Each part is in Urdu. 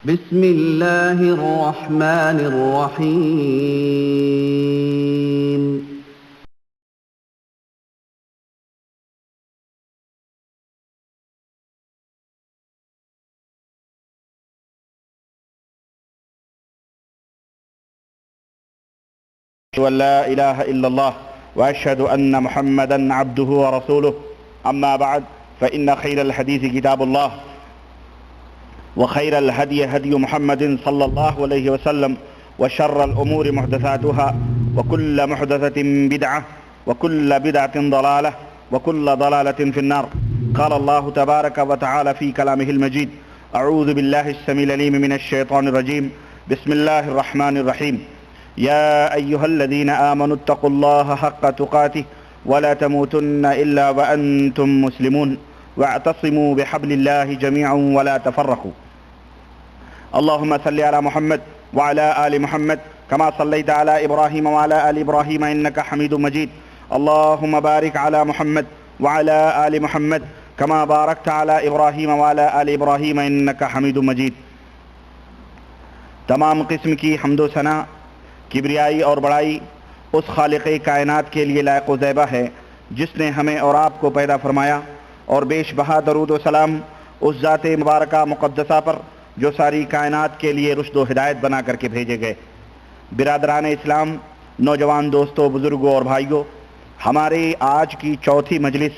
بسم اللہ الرحمن الرحیم وأن لا إله إلا الله وأشهد أن محمدا عبده ورسوله أما بعد فإن خير الحديث كتاب الله وخير الهدي هدي محمد صلى الله عليه وسلم وشر الأمور محدثاتها وكل محدثة بدعة وكل بدعة ضلالة وكل ضلالة في النار. قال الله تبارك وتعالى في كلامه المجيد: أعوذ بالله السميع العليم من الشيطان الرجيم. بسم الله الرحمن الرحيم. يا أيها الذين آمنوا اتقوا الله حق تقاته ولا تموتن إلا وأنتم مسلمون واعتصموا بحبل الله جميعا ولا تفرقوا. اللهم صل على محمد وعلى آل محمد كما صليت على إبراهيم وعلى آل إبراهيم إنك حميد مجيد. اللهم بارك على محمد وعلى آل محمد كما باركت على إبراهيم وعلى آل إبراهيم إنك حميد مجيد. تمام قسم کی حمد و ثنا، کبریائی اور بڑائی اس خالق کائنات کے لیے لائق و زیبہ ہے جس نے ہمیں اور آپ کو پیدا فرمایا، اور بیش بہا درود و سلام اس ذات مبارکہ مقدسہ پر جو ساری کائنات کے لیے رشد و ہدایت بنا کر کے بھیجے گئے. برادران اسلام، نوجوان دوستوں، بزرگوں اور بھائیوں، ہماری آج کی چوتھی مجلس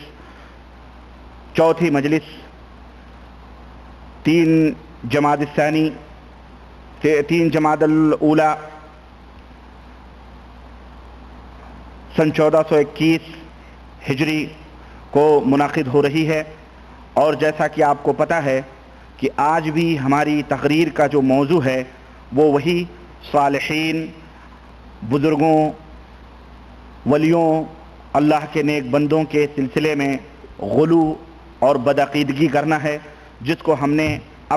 3 جمادی الثانی 3 جمادی الاولی سن 1421 ہجری کو منعقد ہو رہی ہے. اور جیسا کہ آپ کو پتہ ہے کہ آج بھی ہماری تقریر کا جو موضوع ہے وہ وہی صالحین، بزرگوں، ولیوں، اللہ کے نیک بندوں کے سلسلے میں غلو اور بدعقیدگی کرنا ہے، جس کو ہم نے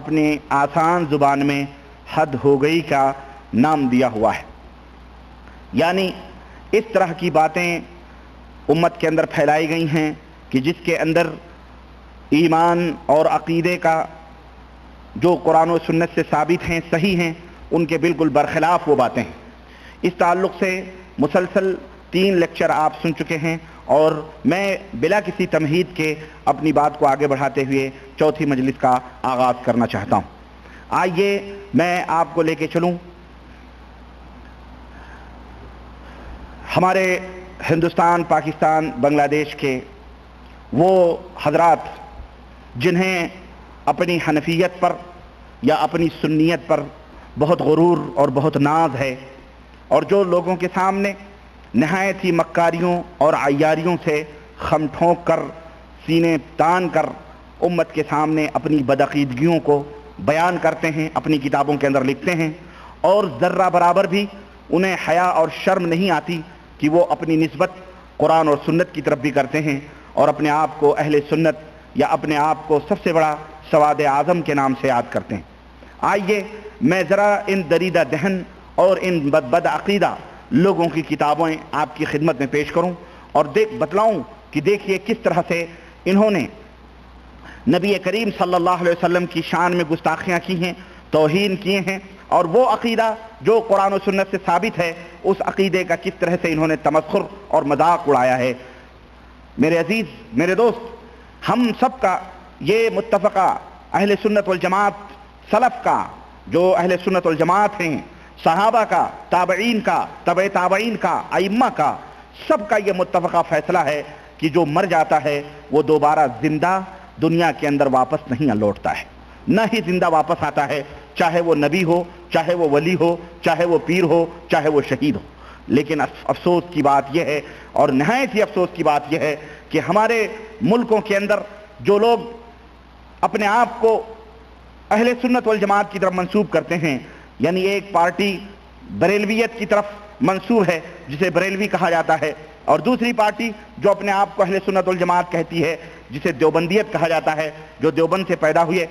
اپنی آسان زبان میں حد ہو گئی کا نام دیا ہوا ہے. یعنی اس طرح کی باتیں امت کے اندر پھیلائی گئی ہیں کہ جس کے اندر ایمان اور عقیدے کا جو قرآن و سنت سے ثابت ہیں، صحیح ہیں، ان کے بالکل برخلاف وہ باتیں ہیں. اس تعلق سے مسلسل 3 لیکچر آپ سن چکے ہیں، اور میں بلا کسی تمہید کے اپنی بات کو آگے بڑھاتے ہوئے چوتھی مجلس کا آغاز کرنا چاہتا ہوں. آئیے میں آپ کو لے کے چلوں ہمارے ہندوستان، پاکستان، بنگلہ دیش کے وہ حضرات جنہیں اپنی حنفیت پر یا اپنی سنیت پر بہت غرور اور بہت ناز ہے، اور جو لوگوں کے سامنے نہایت ہی مکاریوں اور عیاریوں سے خم ٹھونک کر، سینے تان کر امت کے سامنے اپنی بدعقیدگیوں کو بیان کرتے ہیں، اپنی کتابوں کے اندر لکھتے ہیں، اور ذرہ برابر بھی انہیں حیا اور شرم نہیں آتی کہ وہ اپنی نسبت قرآن اور سنت کی طرف بھی کرتے ہیں، اور اپنے آپ کو اہل سنت یا اپنے آپ کو سب سے بڑا سواد اعظم کے نام سے یاد کرتے ہیں. آئیے میں ذرا ان دریدہ دہن اور ان بد عقیدہ لوگوں کی کتابیں آپ کی خدمت میں پیش کروں، اور بتلاؤں کہ دیکھیے کس طرح سے انہوں نے نبی کریم صلی اللہ علیہ وسلم کی شان میں گستاخیاں کی ہیں، توہین کیے ہیں، اور وہ عقیدہ جو قرآن و سنت سے ثابت ہے اس عقیدے کا کس طرح سے انہوں نے تمسخر اور مذاق اڑایا ہے. میرے عزیز، میرے دوست، ہم سب کا یہ متفقہ اہل سنت والجماعت سلف کا، جو اہل سنت والجماعت ہیں، صحابہ کا، تابعین کا، تبع تابعین کا، ائمہ کا، سب کا یہ متفقہ فیصلہ ہے کہ جو مر جاتا ہے وہ دوبارہ زندہ دنیا کے اندر واپس نہیں لوٹتا ہے، نہ ہی زندہ واپس آتا ہے، چاہے وہ نبی ہو، چاہے وہ ولی ہو، چاہے وہ پیر ہو، چاہے وہ شہید ہو. لیکن افسوس کی بات یہ ہے، اور نہایت ہی افسوس کی بات یہ ہے کہ ہمارے ملکوں کے اندر جو لوگ اپنے آپ کو اہل سنت والجماعت کی طرف منسوب کرتے ہیں، یعنی ایک پارٹی بریلویت کی طرف منسوب ہے جسے بریلوی کہا جاتا ہے، اور دوسری پارٹی جو اپنے آپ کو اہل سنت والجماعت کہتی ہے جسے دیوبندیت کہا جاتا ہے، جو دیوبند سے پیدا ہوئے.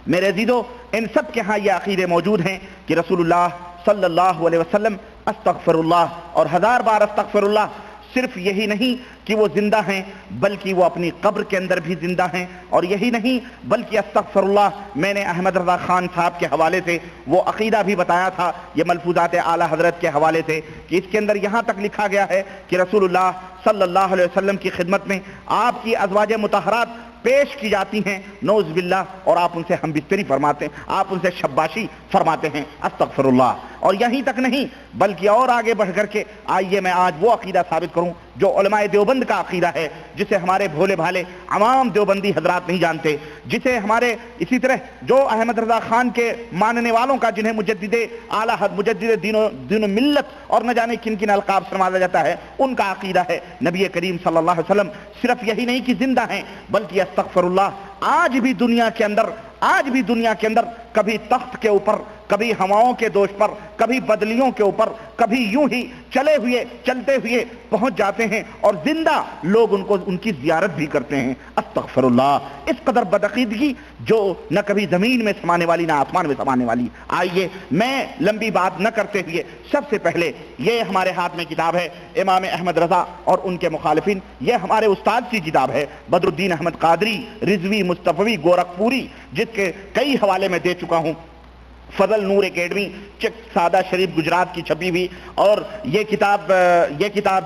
میرے عزیزو، ان سب کے ہاں یہ عقیدے موجود ہیں کہ رسول اللہ صلی اللہ علیہ وسلم استغفر اللہ اور 1000 بار استغفر اللہ صرف یہی نہیں کہ وہ زندہ ہیں بلکہ وہ اپنی قبر کے اندر بھی زندہ ہیں، اور یہی نہیں بلکہ استغفر اللہ، میں نے احمد رضا خان صاحب کے حوالے سے وہ عقیدہ بھی بتایا تھا، یہ ملفوظات اعلیٰ حضرت کے حوالے سے، کہ اس کے اندر یہاں تک لکھا گیا ہے کہ رسول اللہ صلی اللہ علیہ وسلم کی خدمت میں آپ کی ازواج مطہرات پیش کی جاتی ہیں، نعوذ باللہ، اور آپ ان سے ہم بستری فرماتے ہیں، آپ ان سے شباشی فرماتے ہیں، استغفر اللہ۔ اور یہیں تک نہیں بلکہ اور آگے بڑھ کر کے آئیے میں آج وہ عقیدہ ثابت کروں جو علماء دیوبند کا عقیدہ ہے، جسے ہمارے بھولے بھالے عوام دیوبندی حضرات نہیں جانتے، جسے ہمارے اسی طرح جو احمد رضا خان کے ماننے والوں کا، جنہیں مجدد اعلیٰ مجدد دین و ملت اور نہ جانے کن کن القاب سے نوازا جاتا ہے، ان کا عقیدہ ہے نبی کریم صلی اللہ علیہ وسلم صرف یہی نہیں کہ زندہ ہیں بلکہ استغفر اللہ آج بھی دنیا کے اندر کبھی تخت کے اوپر، کبھی ہواؤں کے دوش پر، کبھی بدلیوں کے اوپر، کبھی یوں ہی چلتے ہوئے پہنچ جاتے ہیں، اور زندہ لوگ ان کی زیارت بھی کرتے ہیں، استغفر اللہ۔ اس قدر بدعقیدگی جو نہ کبھی زمین میں سمانے والی نہ آسمان میں سمانے والی۔ آئیے میں لمبی بات نہ کرتے ہوئے سب سے پہلے یہ ہمارے ہاتھ میں کتاب ہے امام احمد رضا اور ان کے مخالفین، یہ ہمارے استاد کی کتاب ہے بدر الدین احمد قادری رضوی مصطفی گورکھپوری، جس کے کئی حوالے میں دے چکا ہوں، فضل نور اکیڈمی چک سادہ شریف گجرات کی چھپی ہوئی، اور یہ کتاب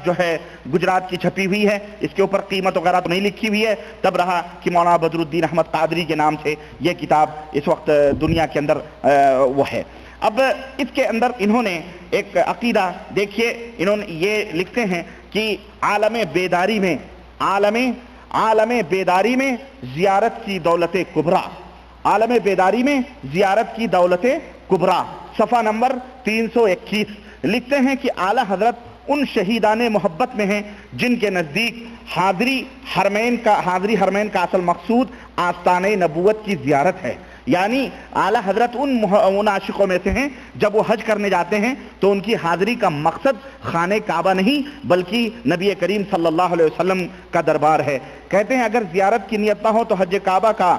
جو ہے گجرات کی چھپی ہوئی ہے، اس کے اوپر قیمت وغیرہ تو نہیں لکھی ہوئی ہے، تب رہا کہ مولانا بدر الدین احمد قادری کے نام سے یہ کتاب اس وقت دنیا کے اندر وہ ہے۔ اب اس کے اندر انہوں نے ایک عقیدہ دیکھیے، انہوں نے یہ لکھتے ہیں کہ عالم بیداری میں زیارت کی دولت کبریٰ، عالم بیداری میں زیارت کی دولت کبریٰ، صفحہ نمبر 321 لکھتے ہیں کہ اعلیٰ حضرت ان شہیدان محبت میں ہیں جن کے نزدیک حاضری حرمین کا اصل مقصود آستانِ نبوت کی زیارت ہے، یعنی اعلیٰ حضرت ان عاشقوں میں سے ہیں جب وہ حج کرنے جاتے ہیں تو ان کی حاضری کا مقصد خانہ کعبہ نہیں بلکہ نبی کریم صلی اللہ علیہ وسلم کا دربار ہے۔ کہتے ہیں اگر زیارت کی نیت نہ ہو تو حج کعبہ کا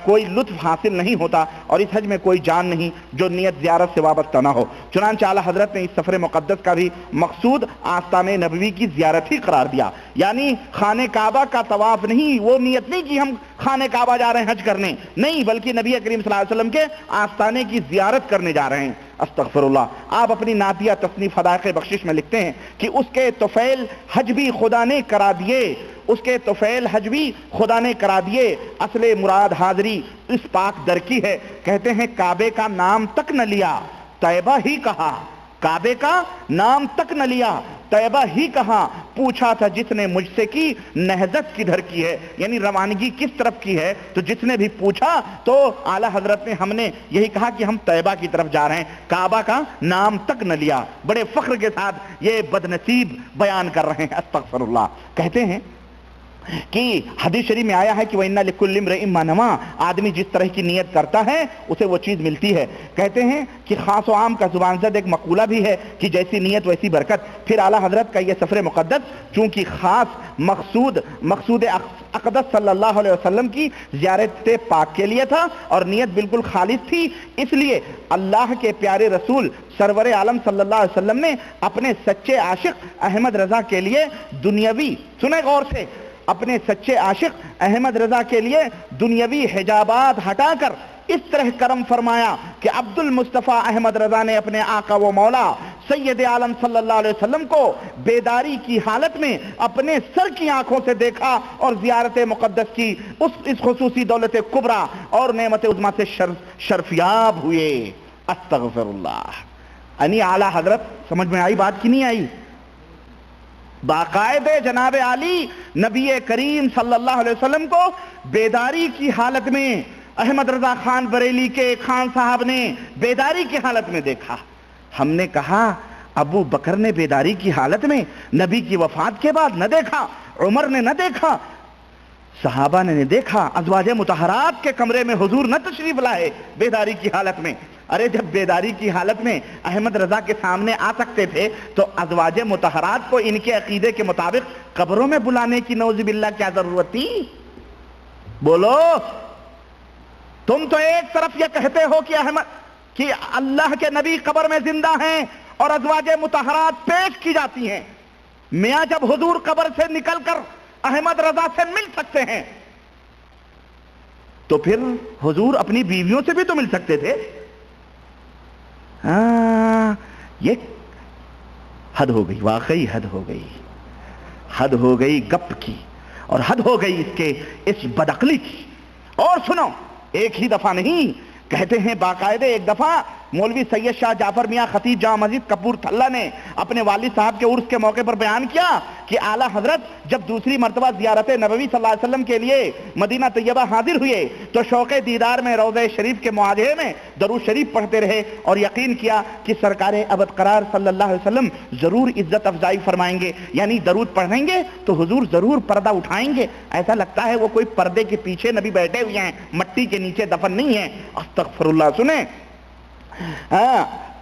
کوئی لطف حاصل نہیں ہوتا، اور اس حج میں کوئی جان نہیں جو نیت زیارت سے وابستہ نہ ہو۔ چنانچہ اعلیٰ حضرت نے اس سفر مقدس کا بھی مقصود آستانِ نبوی کی زیارت ہی قرار دیا، یعنی خانہ کعبہ کا طواف نہیں، وہ نیت نہیں کہ ہم خانہ کعبہ جا رہے ہیں حج کرنے، نہیں، بلکہ نبی کریم صلی اللہ علیہ وسلم کے آستانے کی زیارت کرنے جا رہے ہیں، استغفر اللہ۔ آپ اپنی نعتیہ تصنیف حدائق بخشش میں لکھتے ہیں کہ اس کے طفیل حج بھی خدا نے کرا دیے، اصل مراد حاضری اس پاک در کی ہے۔ کہتے ہیں کعبے کا نام تک نہ لیا طیبہ ہی کہا، کعبے کا نام تک نہ لیا طیبہ ہی کہا، پوچھا تھا جس نے مجھ سے کی نہضت کدھر کی ہے، یعنی روانگی کس طرف کی ہے، تو جس نے بھی پوچھا تو اعلیٰ حضرت نے ہم نے یہی کہا کہ ہم طیبہ کی طرف جا رہے ہیں، کعبہ کا نام تک نہ لیا۔ بڑے فخر کے ساتھ یہ بدنصیب بیان کر رہے ہیں، استغفر اللہ۔ کہتے ہیں کہ حدیث شریف میں آیا ہے کہ وَإِنَّ لِكُلِّ امْرِئٍ مَّا نَوَىٰ، آدمی جس طرح کی نیت کرتا ہے اسے وہ چیز ملتی ہے۔ کہتے ہیں کہ خاص و عام کا زبان زد ایک مقولہ بھی ہے کہ جیسی نیت ویسی برکت۔ پھر اعلیٰ حضرت کا یہ سفر مقدس چونکہ خاص مقصود اقدس صلی اللہ علیہ وسلم کی زیارت پاک کے لیے تھا اور نیت بالکل خالص تھی، اس لیے اللہ کے پیارے رسول سرور عالم صلی اللہ علیہ وسلم نے اپنے سچے عاشق احمد رضا کے لیے دنیاوی، سنیں غور سے، اپنے سچے عاشق احمد رضا کے لیے دنیاوی حجابات ہٹا کر اس طرح کرم فرمایا کہ عبد المصطفیٰ احمد رضا نے اپنے آقا و مولا سید عالم صلی اللہ علیہ وسلم کو بیداری کی حالت میں اپنے سر کی آنکھوں سے دیکھا اور زیارت مقدس کی اس خصوصی دولت کبریٰ اور نعمت عظمیٰ سے شرفیاب ہوئے، استغفر اللہ۔ یعنی اعلیٰ حضرت، سمجھ میں آئی بات کی نہیں آئی؟ باقاعدہ جناب علی نبی کریم صلی اللہ علیہ وسلم کو بیداری کی حالت میں احمد رضا خان بریلی کے خان صاحب نے بیداری کی حالت میں دیکھا۔ ہم نے کہا ابو بکر نے بیداری کی حالت میں نبی کی وفات کے بعد نہ دیکھا، عمر نے نہ دیکھا، صحابہ نے دیکھا، ازواج مطہرات کے کمرے میں حضور نہ تشریف لائے بیداری کی حالت میں۔ ارے جب بیداری کی حالت میں احمد رضا کے سامنے آ سکتے تھے تو ازواج مطہرات کو ان کے عقیدے کے مطابق قبروں میں بلانے کی نعوذ باللہ کیا ضرورت تھی؟ بولو، تم تو ایک طرف یہ کہتے ہو کہ اللہ کے نبی قبر میں زندہ ہیں اور ازواج مطہرات پیش کی جاتی ہیں، میاں جب حضور قبر سے نکل کر احمد رضا سے مل سکتے ہیں تو پھر حضور اپنی بیویوں سے بھی تو مل سکتے تھے. یہ حد ہو گئی, واقعی حد ہو گئی, حد ہو گئی گپ کی, اور حد ہو گئی اس بدعقلی کی. اور سنو, ایک ہی دفعہ نہیں, کہتے ہیں باقاعدہ ایک دفعہ مولوی سید شاہ جعفر میاں خطیب جامع مسجد کپور تھلہ نے اپنے والد صاحب کے عرس کے موقع پر بیان کیا کہ اعلیٰ حضرت جب دوسری مرتبہ زیارت نبوی صلی اللہ علیہ وسلم کے لیے مدینہ طیبہ حاضر ہوئے تو شوق دیدار میں روضہ شریف کے مواجہے میں درود شریف پڑھتے رہے اور یقین کیا کہ سرکار ابد قرار صلی اللہ علیہ وسلم ضرور عزت افزائی فرمائیں گے, یعنی درود پڑھیں گے تو حضور ضرور پردہ اٹھائیں گے. ایسا لگتا ہے وہ کوئی پردے کے پیچھے نبی بیٹھے ہوئے ہیں, مٹی کے نیچے دفن نہیں ہیں. استغفر اللہ. سنیں,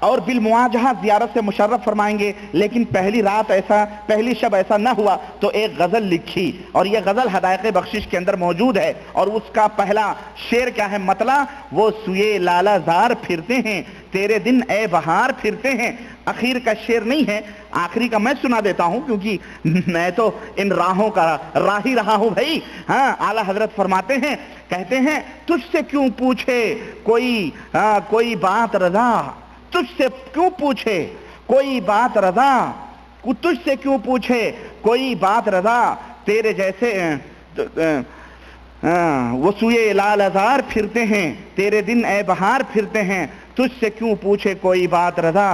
اور بالمواجہہ زیارت سے مشرف فرمائیں گے. لیکن پہلی شب ایسا نہ ہوا تو ایک غزل لکھی, اور یہ غزل حدائق بخشش کے اندر موجود ہے, اور اس کا پہلا شعر کیا ہے؟ مطلع وہ سوئے لالا زار پھرتے ہیں, تیرے دن اے بہار پھرتے ہیں. اخیر کا شعر نہیں ہے, آخری کا میں سنا دیتا ہوں کیونکہ میں تو ان راہوں کا راہی رہا ہوں بھائی. اعلیٰ حضرت فرماتے ہیں, کہتے ہیں تجھ سے کیوں پوچھے کوئی بات رضا, تجھ سے کیوں پوچھے کوئی بات رضا, تجھ سے کیوں پوچھے کوئی بات رضا, تیرے جیسے وہ سوئے لال ازار پھرتے ہیں, تیرے دن اے بہار پھرتے ہیں. تجھ سے کیوں پوچھے کوئی بات رضا,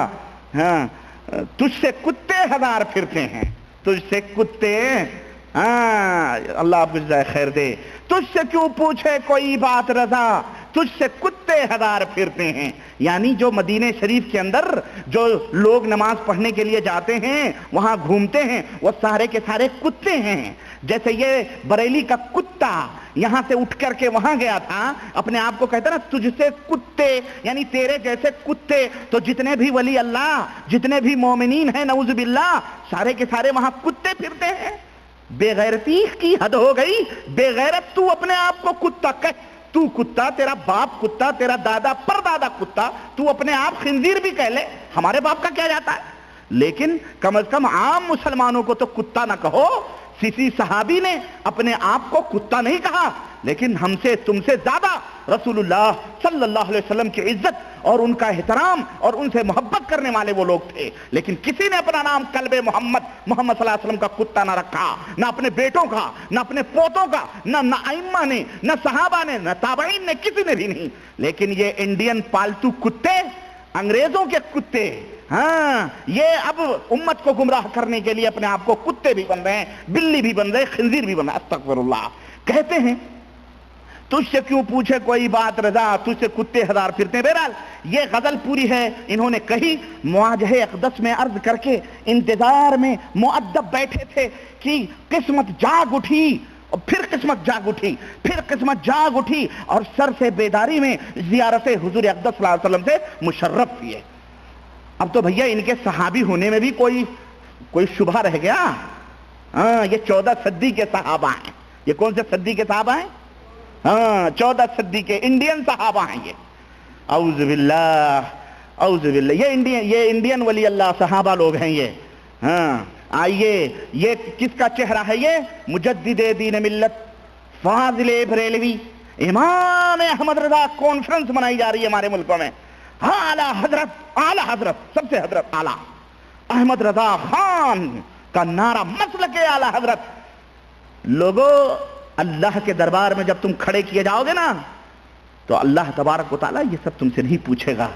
تجھ سے کتے ہزار پھرتے ہیں, تجھ سے کتے, اللہ آپ کو جزائے خیر دے. تجھ سے کیوں پوچھے کوئی بات رضا, تجھ سے کتے ہزار پھرتے ہیں. یعنی جو مدینہ شریف کے اندر جو لوگ نماز پڑھنے کے لیے جاتے ہیں, وہاں گھومتے ہیں, وہ سارے کے سارے کتے ہیں. جیسے یہ بریلی کا کتا یہاں سے اٹھ کر کے وہاں گیا تھا, اپنے آپ کو کہتا نا تجھ سے کتے, یعنی تیرے جیسے کتے. تو جتنے بھی ولی اللہ, جتنے بھی مومنین ہیں نعوذ باللہ, سارے کے سارے وہاں کتے پھرتے ہیں. بے غیرتی کی حد ہو گئی. بے غیرت تو اپنے آپ کو کتا کہہ, تو کتا, تیرا باپ کتا, تیرا دادا پردادا کتا, تو اپنے آپ خنزیر بھی کہہ لے, ہمارے باپ کا کیا جاتا ہے. لیکن کم از کم عام مسلمانوں کو تو کتا نہ کہو. کسی صحابی نے اپنے آپ کو کتا نہیں کہا, لیکن ہم سے تم سے زیادہ رسول اللہ صلی اللہ علیہ وسلم کی عزت اور ان کا احترام اور ان سے محبت کرنے والے وہ لوگ تھے. لیکن کسی نے اپنا نام کلب محمد صلی اللہ علیہ وسلم کا کتا نہ رکھا, نہ اپنے بیٹوں کا, نہ اپنے پوتوں کا, نہ ائمہ نے, نہ صحابہ نے, نہ تابعین نے, کسی نے بھی نہیں. لیکن یہ انڈین پالتو کتے, انگریزوں کے کتے, یہ اب امت کو گمراہ کرنے کے لیے اپنے آپ کو کتے بھی بن رہے ہیں, بلی بھی بن رہے ہیں, خنزیر بھی بن رہے ہیں. استغفر اللہ. کہتے ہیں تجھ سے کیوں پوچھے کوئی بات رضا, تجھ سے کتے ہزار پھرتے ہیں. بہرحال یہ غزل پوری ہے انہوں نے کہی مواجہہ اقدس میں عرض کر کے انتظار میں مؤدب بیٹھے تھے کہ قسمت جاگ اٹھی, اور پھر قسمت جاگ اٹھی, پھر قسمت جاگ اٹھی, اور سر سے بیداری میں زیارت حضور اقدس صلی اللہ علیہ وسلم سے مشرف ہوئے. اب تو بھیا ان کے صحابی ہونے میں بھی کوئی شبہ رہ گیا. یہ 14 صدی کے صحابہ ہیں. یہ کون سے صدی کے صحابہ ہیں؟ 14 صدی کے انڈین صحابہ ہیں یہ. اعوذ باللہ, اعوذ باللہ. یہ انڈین ولی اللہ صحابہ لوگ ہیں یہ. آئیے, یہ کس کا چہرہ ہے؟ یہ مجدد دین ملت فاضل بریلوی امام احمد رضا کانفرنس منائی جا رہی ہے ہمارے ملکوں میں. اعلیٰ حضرت سب سے حضرت اعلیٰ احمد رضا خان کا نعرہ, مسلک اعلیٰ حضرت. لوگوں, اللہ کے دربار میں جب تم کھڑے کیے جاؤ گے نا تو اللہ تبارک و تعالیٰ یہ سب تم سے نہیں پوچھے گا.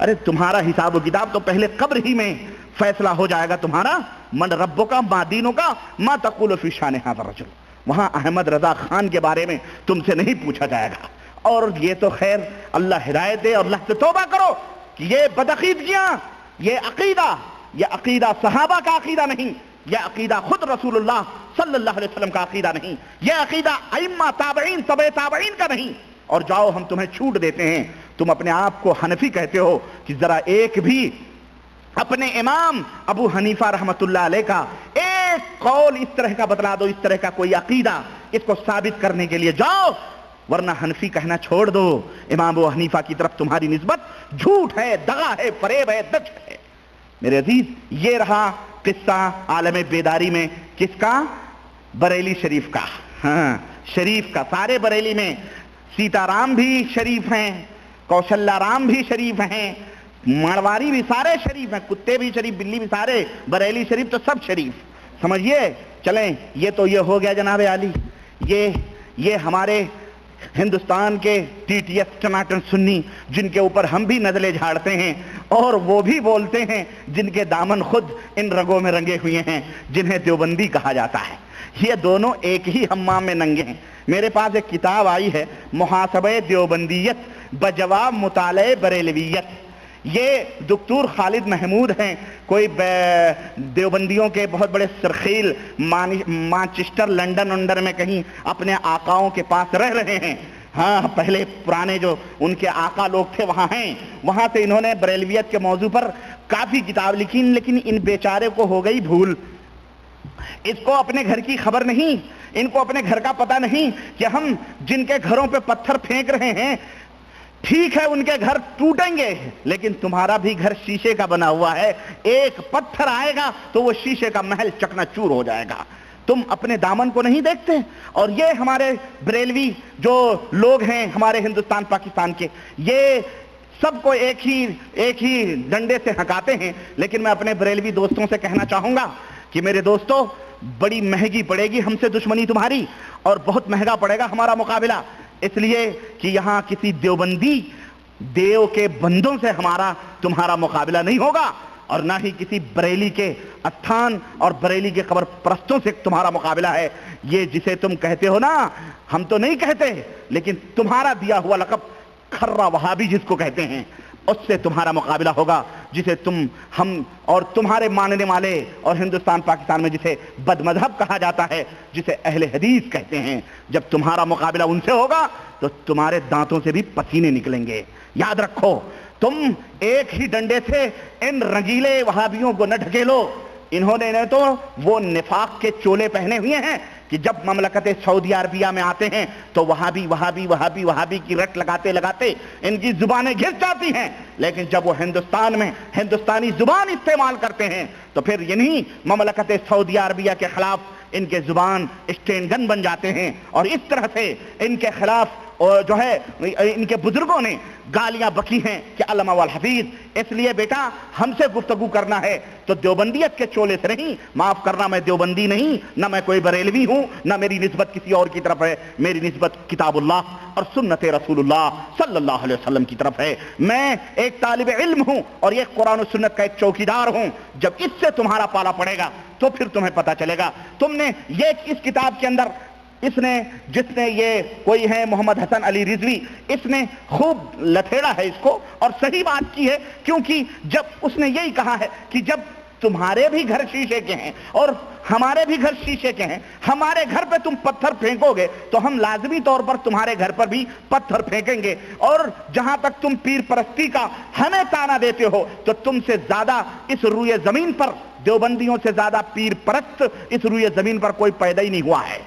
ارے تمہارا حساب و کتاب تو پہلے قبر ہی میں فیصلہ ہو جائے گا تمہارا. من ربوں کا, ما دینوں کا, ما تقول فی شان ھذا الرجل. وہاں احمد رضا خان کے بارے میں تم سے نہیں پوچھا جائے گا. اور یہ تو خیر اللہ ہدایت دے, اور اللہ سے توبہ کرو کہ یہ بدعقیدگیاں, یہ عقیدہ صحابہ کا عقیدہ نہیں, یہ عقیدہ خود رسول اللہ صلی اللہ علیہ وسلم کا عقیدہ نہیں, یہ عقیدہ ائمہ تابعین تبع تابعین کا نہیں. اور جاؤ ہم تمہیں چھوٹ دیتے ہیں, تم اپنے آپ کو حنفی کہتے ہو, کہ ذرا ایک بھی اپنے امام ابو حنیفہ رحمت اللہ علیہ کا ایک قول اس طرح کا بتلا دو, اس طرح کا کوئی عقیدہ, اس کو ثابت کرنے کے لیے جاؤ, ورنہ حنفی کہنا چھوڑ دو. امام ابو حنیفہ کی طرف تمہاری نسبت جھوٹ ہے, دغا ہے, فریب ہے, دچ ہے. میرے عزیز, یہ رہا قصہ عالم بیداری میں کس کا؟ بریلی شریف کا. ہاں شریف کا. سارے بریلی میں سیتا رام بھی شریف ہیں, کوشلیا رام بھی شریف ہیں, مڑواری بھی سارے شریف ہیں, کتے بھی شریف, بلی بھی, سارے بریلی شریف تو سب شریف. سمجھیے. چلیں یہ تو یہ ہو گیا جناب عالی. یہ ہمارے ہندوستان کے ٹی ٹی ایس ٹماٹر سنی جن کے اوپر ہم بھی نزلیں جھاڑتے ہیں اور وہ بھی بولتے ہیں, جن کے دامن خود ان رگوں میں رنگے ہوئے ہیں جنہیں دیوبندی کہا جاتا ہے. یہ دونوں ایک ہی حمام میں ننگے ہیں. میرے پاس ایک کتاب آئی ہے, محاسبہ دیوبندیت بجواب مطالعہ بریلویت. یہ دکتور خالد محمود ہیں, کوئی دیوبندیوں کے بہت بڑے سرخیل مانچسٹر لنڈن انڈر میں کہیں اپنے آقاؤں کے پاس رہ رہے ہیں. ہاں پہلے پرانے جو ان کے آقا لوگ تھے وہاں ہیں, وہاں سے انہوں نے بریلویت کے موضوع پر کافی کتاب لکھی, لیکن ان بیچارے کو ہو گئی بھول. اس کو اپنے گھر کی خبر نہیں, ان کو اپنے گھر کا پتہ نہیں کہ ہم جن کے گھروں پہ پتھر پھینک رہے ہیں ٹھیک ہے ان کے گھر ٹوٹیں گے, لیکن تمہارا بھی گھر شیشے کا بنا ہوا ہے. ایک پتھر آئے گا تو وہ شیشے کا محل چکنا چور ہو جائے گا. تم اپنے دامن کو نہیں دیکھتے. اور یہ ہمارے بریلوی جو لوگ ہیں ہمارے ہندوستان پاکستان کے, یہ سب کو ایک ہی ڈنڈے سے ہکاتے ہیں. لیکن میں اپنے بریلوی دوستوں سے کہنا چاہوں گا کہ میرے دوستو, بڑی مہنگی پڑے گی ہم سے دشمنی تمہاری, اور بہت مہنگا پڑے گا ہمارا مقابلہ. اس لیے کہ یہاں کسی دیوبندی دیو کے بندوں سے ہمارا تمہارا مقابلہ نہیں ہوگا, اور نہ ہی کسی بریلی کے استھان اور بریلی کے قبر پرستوں سے تمہارا مقابلہ ہے. یہ جسے تم کہتے ہو نا, ہم تو نہیں کہتے, لیکن تمہارا دیا ہوا لقب کھرا وہابی جس کو کہتے ہیں, اس سے تمہارا مقابلہ ہوگا, جسے ہم اور تمہارے ماننے والے اور ہندوستان پاکستان میں جسے بد مذہب کہا جاتا ہے, جسے اہل حدیث کہتے ہیں. جب تمہارا مقابلہ ان سے ہوگا تو تمہارے دانتوں سے بھی پسینے نکلیں گے. یاد رکھو, تم ایک ہی ڈنڈے سے ان رنگیلے وہابیوں کو نہ ڈھکیلو. انہوں نے تو وہ نفاق کے چولے پہنے ہوئے ہیں کہ جب مملکت سعودی عربیہ میں آتے ہیں تو وہابی وہابی وہابی وہابی کی رٹ لگاتے لگاتے ان کی زبانیں گھس جاتی ہیں, لیکن جب وہ ہندوستان میں ہندوستانی زبان استعمال کرتے ہیں تو پھر یعنی مملکت سعودی عربیہ کے خلاف ان کے زبان اسٹین گن بن جاتے ہیں. اور اس طرح سے ان کے خلاف جو ہے ان کے بزرگوں نے گالیاں بکی ہیں کہ علامہ والحفیظ. اس لیے بیٹا ہم سے گفتگو کرنا ہے تو دیوبندیت کے چولے سے نہیں. معاف کرنا, میں دیوبندی نہیں, نہ میں کوئی بریلوی ہوں, نہ میری نسبت کسی اور کی طرف ہے. میری نسبت کتاب اللہ اور سنت رسول اللہ صلی اللہ علیہ وسلم کی طرف ہے. میں ایک طالب علم ہوں اور یہ قرآن و سنت کا ایک چوکیدار ہوں. جب اس سے تمہارا پالا پڑے گا تو پھر تمہیں پتا چلے گا. تم نے یہ اس کتاب کے اندر جس نے یہ کوئی ہے محمد حسن علی رضوی, اس نے خوب لتھیڑا ہے اس کو اور صحیح بات کی ہے, کیونکہ جب اس نے یہی کہا ہے کہ جب تمہارے بھی گھر شیشے کے ہیں اور ہمارے بھی گھر شیشے کے ہیں, ہمارے گھر پہ تم پتھر پھینکو گے تو ہم لازمی طور پر تمہارے گھر پر بھی پتھر پھینکیں گے. اور جہاں تک تم پیر پرستی کا ہمیں تانا دیتے ہو تو تم سے زیادہ اس روئے زمین پر, دیوبندیوں سے زیادہ پیر پرست اس روئے زمین پر کوئی پیدا ہی نہیں ہوا ہے.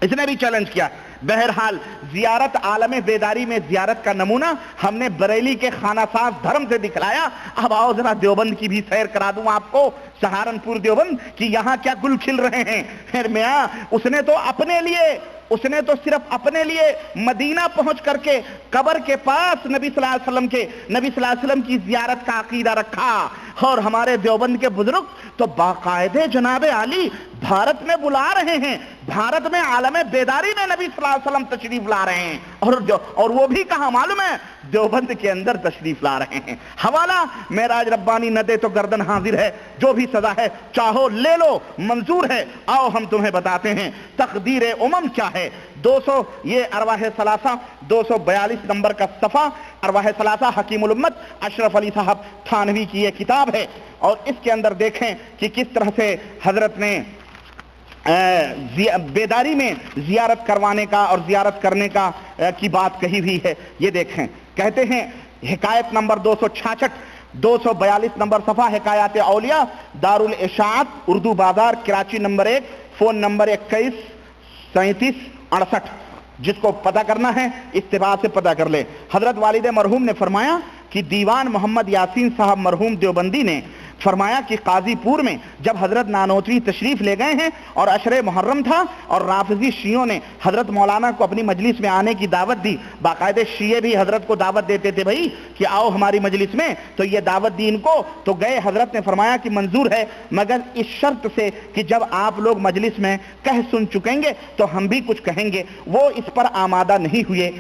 اس نے بھی چیلنج کیا. بہرحال زیارت عالم بیداری میں زیارت کا نمونہ ہم نے بریلی کے خانہ ساز دھرم سے دکھلایا. اب آؤ ذرا دیوبند کی بھی سیر کرا دوں آپ کو, سہارنپور دیوبند کہ یہاں کیا گل کھل رہے ہیں. خیر میاں, اس نے تو صرف اپنے لیے مدینہ پہنچ کر کے قبر کے پاس نبی صلی اللہ علیہ وسلم کی زیارت کا عقیدہ رکھا. اور ہمارے دیوبند کے بزرگ تو باقاعدہ جناب عالی بھارت میں بلا رہے ہیں, بھارت میں عالم بیداری میں نبی صلی اللہ علیہ وسلم تشریف لا رہے ہیں, اور وہ بھی کہاں معلوم ہے, دیوبند کے اندر تشریف لا رہے ہیں. حوالہ معراج ربانی نہ دے تو گردن حاضر ہے, جو بھی سزا ہے چاہو لے لو, منظور ہے. آؤ ہم تمہیں بتاتے ہیں تقدیر امم کیا ہے. یہ ارواح ثلاثہ 242 نمبر کا صفحہ, ارواح ثلاثہ حکیم الامت اشرف علی صاحب تھانوی کی یہ کتاب ہے. اور اس کے اندر دیکھیں کہ کس طرح سے حضرت نے بیداری میں زیارت کروانے کا اور زیارت کرنے کا کی بات کہی ہوئی ہے. یہ دیکھیں, کہتے ہیں حکایت نمبر 266 242 نمبر صفحہ, حکایات اولیاء دارالاشاعت اردو بازار کراچی نمبر 1, فون نمبر 21 37 68. جس کو پتہ کرنا ہے اتباع سے پتہ کر لے. حضرت والد مرحوم نے فرمایا کہ دیوان محمد یاسین صاحب مرحوم دیوبندی نے فرمایا کہ قاضی پور میں جب حضرت نانوتوی تشریف لے گئے ہیں اور عشر محرم تھا اور رافضی شیعوں نے حضرت مولانا کو اپنی مجلس میں آنے کی دعوت دی، باقاعدہ شیعہ بھی حضرت کو دعوت دیتے تھے بھائی کہ آؤ ہماری مجلس میں، تو یہ دعوت دی ان کو، تو گئے۔ حضرت نے فرمایا کہ منظور ہے مگر اس شرط سے کہ جب آپ لوگ مجلس میں کہہ سن چکیں گے تو ہم بھی کچھ کہیں گے۔ وہ اس پر آمادہ نہیں ہوئے،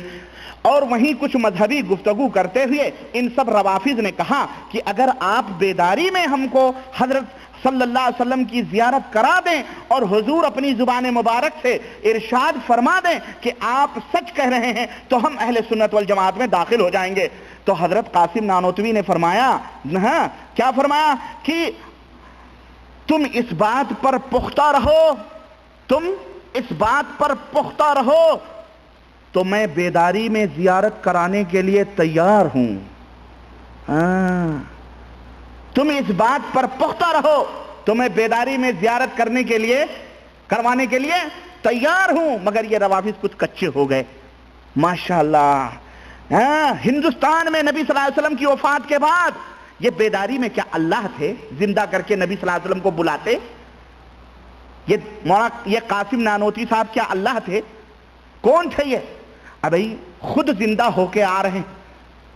اور وہیں کچھ مذہبی گفتگو کرتے ہوئے ان سب روافض نے کہا کہ اگر آپ بیداری میں ہم کو حضرت صلی اللہ علیہ وسلم کی زیارت کرا دیں اور حضور اپنی زبان مبارک سے ارشاد فرما دیں کہ آپ سچ کہہ رہے ہیں تو ہم اہل سنت والجماعت میں داخل ہو جائیں گے۔ تو حضرت قاسم نانوتوی نے فرمایا، کیا فرمایا کہ تم اس بات پر پختہ رہو، تم اس بات پر پختہ رہو تو میں بیداری میں زیارت کرانے کے لیے تیار ہوں۔ تم اس بات پر پختہ رہو تو میں بیداری میں زیارت کروانے کے لیے تیار ہوں، مگر یہ روافض کچھ کچے ہو گئے۔ ماشاءاللہ، ہندوستان میں نبی صلی اللہ علیہ وسلم کی وفات کے بعد یہ بیداری میں کیا اللہ تھے زندہ کر کے نبی صلی اللہ علیہ وسلم کو بلاتے؟ یہ قاسم نانوتوی صاحب کیا اللہ تھے؟ کون تھے یہ؟ ابھی خود زندہ ہو کے آ رہے ہیں،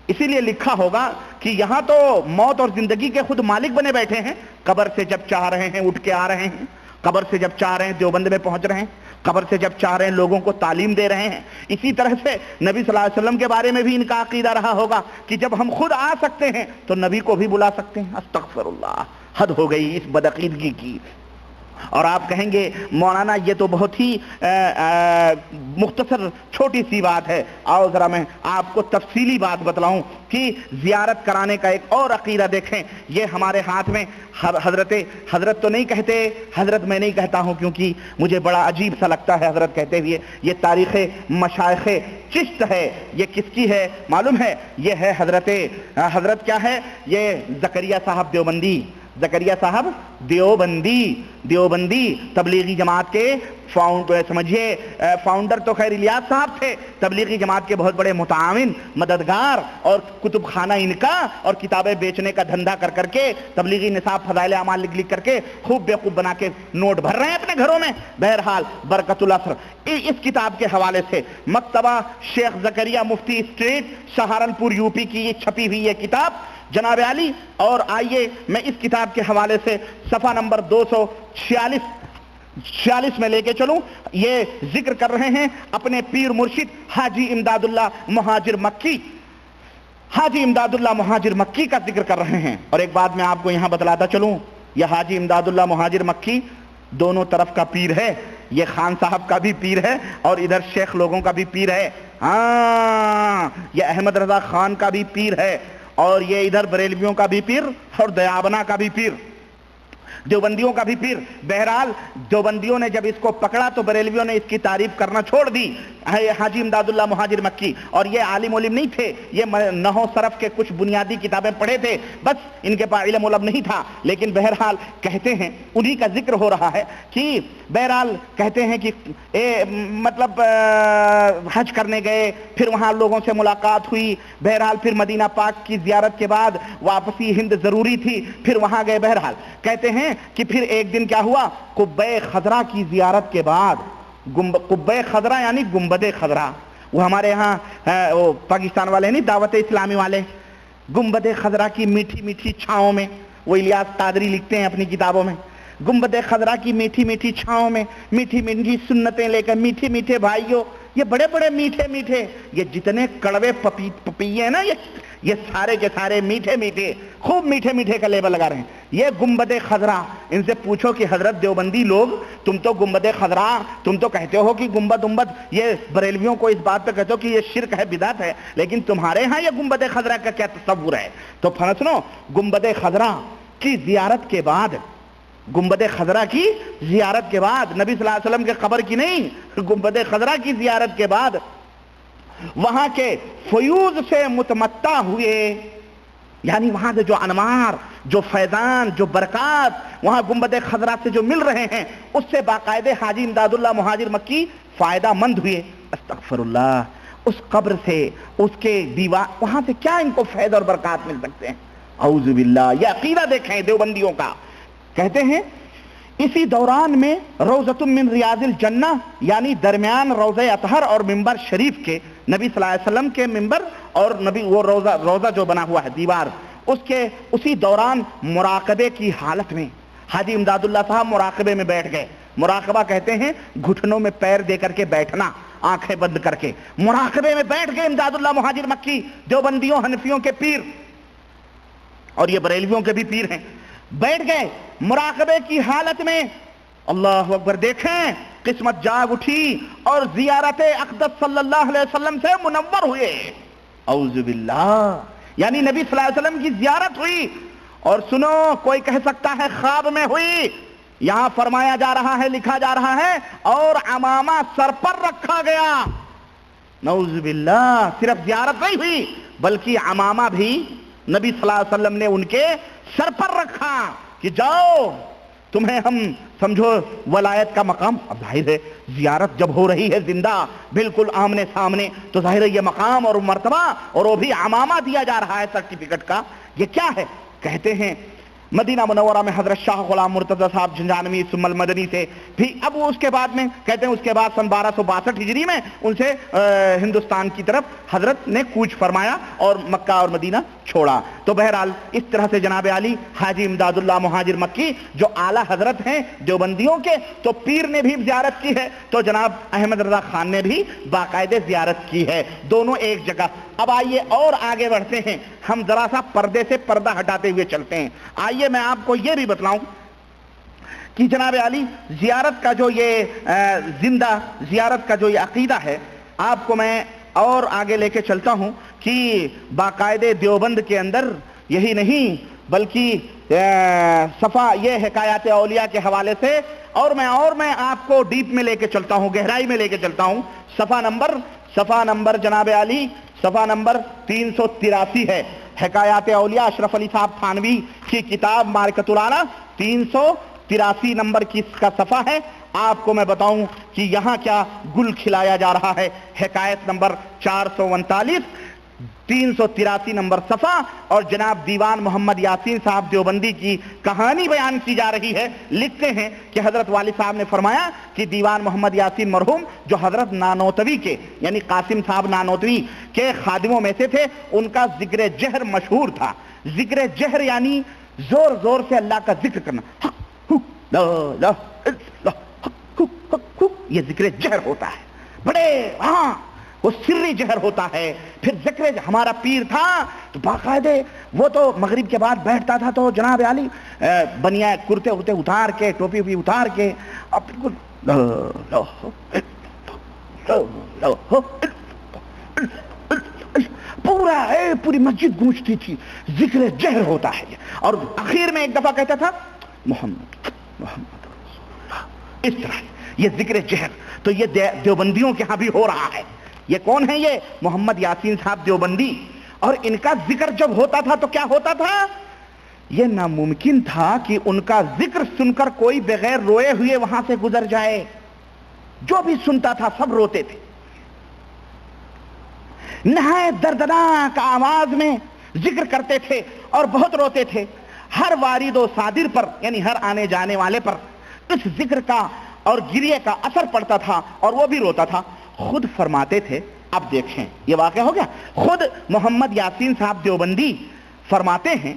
اسی لیے لکھا ہوگا کہ یہاں تو موت اور زندگی کے خود مالک بنے بیٹھے ہیں، قبر سے جب چاہ رہے ہیں اٹھ کے آ رہے ہیں، قبر سے جب چاہ رہے ہیں دیوبند میں پہنچ رہے ہیں، قبر سے جب چاہ رہے ہیں لوگوں کو تعلیم دے رہے ہیں۔ اسی طرح سے نبی صلی اللہ علیہ وسلم کے بارے میں بھی ان کا عقیدہ رہا ہوگا کہ جب ہم خود آ سکتے ہیں تو نبی کو بھی بلا سکتے ہیں۔ استغفر اللہ، حد ہو گئی اس بدعقیدگی کی۔ اور آپ کہیں گے مولانا یہ تو بہت ہی مختصر چھوٹی سی بات ہے، آؤ ذرا میں آپ کو تفصیلی بات بتلاؤں کہ زیارت کرانے کا ایک اور عقیدہ دیکھیں۔ یہ ہمارے ہاتھ میں حضرت تو نہیں کہتے، حضرت میں نہیں کہتا ہوں کیونکہ مجھے بڑا عجیب سا لگتا ہے حضرت کہتے ہوئے، یہ تاریخ مشائخ چشت ہے۔ یہ کس کی ہے معلوم ہے؟ یہ ہے حضرت کیا ہے؟ یہ زکریا صاحب دیوبندی، زکریا صاحب دیوبندی تبلیغی جماعت کے فاؤنڈر تو خیر الیاس صاحب تھے، تبلیغی جماعت کے بہت بڑے متعاون، مددگار، اور کتب خانہ ان کا، اور کتابیں بیچنے کا دھندا کر کے تبلیغی نصاب فضائل اعمال لکھ کر کے خوب بیوقوف بنا کے نوٹ بھر رہے ہیں اپنے گھروں میں۔ بہرحال برکت العصر اس کتاب کے حوالے سے مکتبہ شیخ زکریا مفتی اسٹریٹ سہارنپور یو پی کی یہ چھپی ہوئی یہ کتاب جناب علی، اور آئیے میں اس کتاب کے حوالے سے صفحہ نمبر 246 میں لے کے چلوں۔ یہ ذکر کر رہے ہیں اپنے پیر مرشد حاجی امداد اللہ مہاجر مکی، حاجی امداد اللہ مہاجر مکی کا ذکر کر رہے ہیں۔ اور ایک بات میں آپ کو یہاں بتلاتا چلوں، یہ حاجی امداد اللہ مہاجر مکی دونوں طرف کا پیر ہے، یہ خان صاحب کا بھی پیر ہے اور ادھر شیخ لوگوں کا بھی پیر ہے، یہ احمد رضا خان کا بھی پیر ہے، اور یہ ادھر بریلویوں کا بھی پیر اور دیابنا کا بھی پیر، دیوبندیوں کا بھی پیر۔ بہرحال دیوبندیوں نے جب اس کو پکڑا تو بریلویوں نے اس کی تعریف کرنا چھوڑ دی۔ حاجی امداد اللہ مہاجر مکی، اور یہ عالم علم نہیں تھے، یہ نحو صرف کے کچھ بنیادی کتابیں پڑھے تھے، بس ان کے پاس علم نہیں تھا۔ لیکن بہرحال کہتے ہیں انہی کا ذکر ہو رہا ہے کہ بہرحال کہتے ہیں کہ مطلب حج کرنے گئے، پھر وہاں لوگوں سے ملاقات ہوئی، بہرحال پھر مدینہ پاک کی زیارت کے بعد واپسی ہند ضروری تھی، پھر وہاں گئے۔ بہرحال کہتے ہیں کہ پھر ایک دن کیا ہوا، قبہ خضرا کی زیارت کے بعد، قبہ خضرا یعنی گنبد خضرا، وہ ہمارے ہاں وہ پاکستان والے نہیں دعوت اسلامی والے، گنبد خضرا کی میٹھی میٹھی چھاؤں میں، وہ الیاس قادری لکھتے ہیں اپنی کتابوں میں، گنبد خضرا کی میٹھی میٹھی چھاؤں میں میٹھی میٹھی سنتیں لے کر، میٹھے میٹھے بھائیوں، یہ بڑے بڑے میٹھے میٹھے، یہ جتنے کڑوے پپیے ہیں نا، یہ سارے کے سارے میٹھے میٹھے، خوب میٹھے میٹھے کا لیبل لگا رہے ہیں۔ یہ گنبد خضرا، ان سے پوچھو کہ حضرت دیوبندی لوگ تم تو گنبد خضرا، تم تو کہتے ہو کہ گنبد یہ بریلویوں کو اس بات پہ کہتے ہو کہ یہ شرک ہے، بدعت ہے، لیکن تمہارے ہاں یہ گنبد خضرا کا کیا تصور ہے؟ تو سنو، گنبد خضرا کی زیارت کے بعد، گنبد خضرا کی زیارت کے بعد، نبی صلی اللہ علیہ وسلم کے قبر کی نہیں، گنبد خضرا کی زیارت کے بعد وہاں کے فیوز سے متمتع ہوئے، یعنی وہاں سے جو انوار، جو فیضان، جو برکات وہاں گنبد خضرا سے جو مل رہے ہیں، اس سے باقاعدہ حاجی امداد اللہ مہاجر مکی فائدہ مند ہوئے۔ استغفر اللہ، اس قبر سے، اس کے دیوار، وہاں سے کیا ان کو فیض اور برکات مل سکتے ہیں؟ اعوذ باللہ. یہ عقیدہ دیکھیں دیوبندیوں کا. کہتے ہیں اسی دوران میں روضۃ من ریاض الجنہ یعنی درمیان روضہ اطہر اور منبر شریف کے نبی صلی اللہ علیہ وسلم کے منبر اور نبی وہ روضہ جو بنا ہوا ہے دیوار اس کے اسی دوران مراقبے کی حالت میں حاجی امداد اللہ صاحب مراقبے میں بیٹھ گئے. مراقبہ کہتے ہیں گھٹنوں میں پیر دے کر کے بیٹھنا, آنکھیں بند کر کے مراقبے میں بیٹھ گئے امداد اللہ مہاجر مکی. دیوبندیوں حنفیوں کے پیر اور یہ بریلویوں کے بھی پیر ہیں, بیٹھ گئے مراقبے کی حالت میں. اللہ اکبر. دیکھیں قسمت جاگ اٹھی اور زیارت اقدس صلی اللہ علیہ وسلم سے منور ہوئے. اعوذ باللہ. یعنی نبی صلی اللہ علیہ وسلم کی زیارت ہوئی. اور سنو, کوئی کہہ سکتا ہے خواب میں ہوئی, یہاں فرمایا جا رہا ہے, لکھا جا رہا ہے اور عمامہ سر پر رکھا گیا. نعوذ باللہ. صرف زیارت نہیں ہوئی بلکہ عمامہ بھی نبی صلی اللہ علیہ وسلم نے ان کے سر پر رکھا کہ جاؤ تمہیں ہم سمجھو ولایت کا مقام. اب ظاہر ہے زیارت جب ہو رہی ہے زندہ بالکل آمنے سامنے تو ظاہر ہے یہ مقام اور مرتبہ اور وہ بھی عمامہ دیا جا رہا ہے سرٹیفکیٹ کا. یہ کیا ہے؟ کہتے ہیں مدینہ منورہ میں حضرت شاہ غلام مرتضی صاحب جھنجھانوی ثم المدنی سے بھی اب اس کے بعد میں کہتے ہیں اس کے بعد سن 1262 ہجری میں ان سے ہندوستان کی طرف حضرت نے کوچ فرمایا اور مکہ اور مدینہ چھوڑا. تو بہرحال اس طرح سے جناب علی حاجی امداد اللہ مہاجر مکی جو اعلیٰ حضرت ہیں دیوبندیوں کے, تو پیر نے بھی زیارت کی ہے تو جناب احمد رضا خان نے بھی باقاعدہ زیارت کی ہے, دونوں ایک جگہ. اب آئیے اور آگے بڑھتے ہیں, ہم ذرا سا پردے سے پردہ ہٹاتے ہوئے چلتے ہیں. آئیے میں آپ کو یہ بھی بتلاؤں کہ جناب علی زیارت کا جو یہ زندہ زیارت کا جو یہ عقیدہ ہے آپ کو میں اور آگے لے کے چلتا ہوں کہ باقاعدہ دیوبند کے اندر یہی نہیں بلکہ صفا یہ حکایات اولیاء کے حوالے سے اور میں آپ کو ڈیپ میں لے کے چلتا ہوں, گہرائی میں لے کے چلتا ہوں. صفحہ نمبر جناب علی صفحہ نمبر 383 ہے. حکایات اولیاء اشرف علی صاحب تھانوی کی کتاب معرکۃ الاعلیٰ 383 نمبر کی اس کا صفحہ ہے. آپ کو میں بتاؤں کہ یہاں کیا گل کھلایا جا رہا ہے. حکایت نمبر 439 383 نمبر صفحہ اور جناب دیوان محمد یاسین صاحب دیوبندی کی کہانی بیان کی جا رہی ہے. لکھتے ہیں کہ حضرت والد صاحب نے فرمایا کہ دیوان محمد یاسین مرحوم جو حضرت نانوتوی کے یعنی قاسم صاحب نانوتوی کے خادموں میں سے تھے, ان کا ذکر جہر مشہور تھا. ذکر جہر یعنی زور زور سے اللہ کا ذکر کرنا, یہ ذکر جہر ہوتا ہے. بڑے ہاں وہ سری جہر ہوتا ہے. پھر ذکر ہمارا پیر تھا تو باقاعدہ وہ تو مغرب کے بعد بیٹھتا تھا تو جناب علی بنیا کرتے ورتے اتار کے ٹوپی وپی اتار کے اب بالکل پوری مسجد گونجتی تھی, ذکر جہر ہوتا ہے. اور اخیر میں ایک دفعہ کہتا تھا محمد رسول اللہ. اس طرح یہ ذکر جہر تو یہ دیوبندیوں کے ہاں بھی ہو رہا ہے. یہ کون ہے؟ یہ محمد یاسین صاحب دیوبندی. اور ان کا ذکر جب ہوتا تھا تو کیا ہوتا تھا؟ یہ ناممکن تھا کہ ان کا ذکر سن کر کوئی بغیر روئے ہوئے وہاں سے گزر جائے. جو بھی سنتا تھا سب روتے تھے. نہایت دردناک آواز میں ذکر کرتے تھے اور بہت روتے تھے. ہر وارد و صادر پر یعنی ہر آنے جانے والے پر اس ذکر کا اور گریے کا اثر پڑتا تھا اور وہ بھی روتا تھا. خود فرماتے تھے, اب دیکھیں یہ واقعہ ہو گیا, خود محمد یاسین صاحب دیوبندی فرماتے ہیں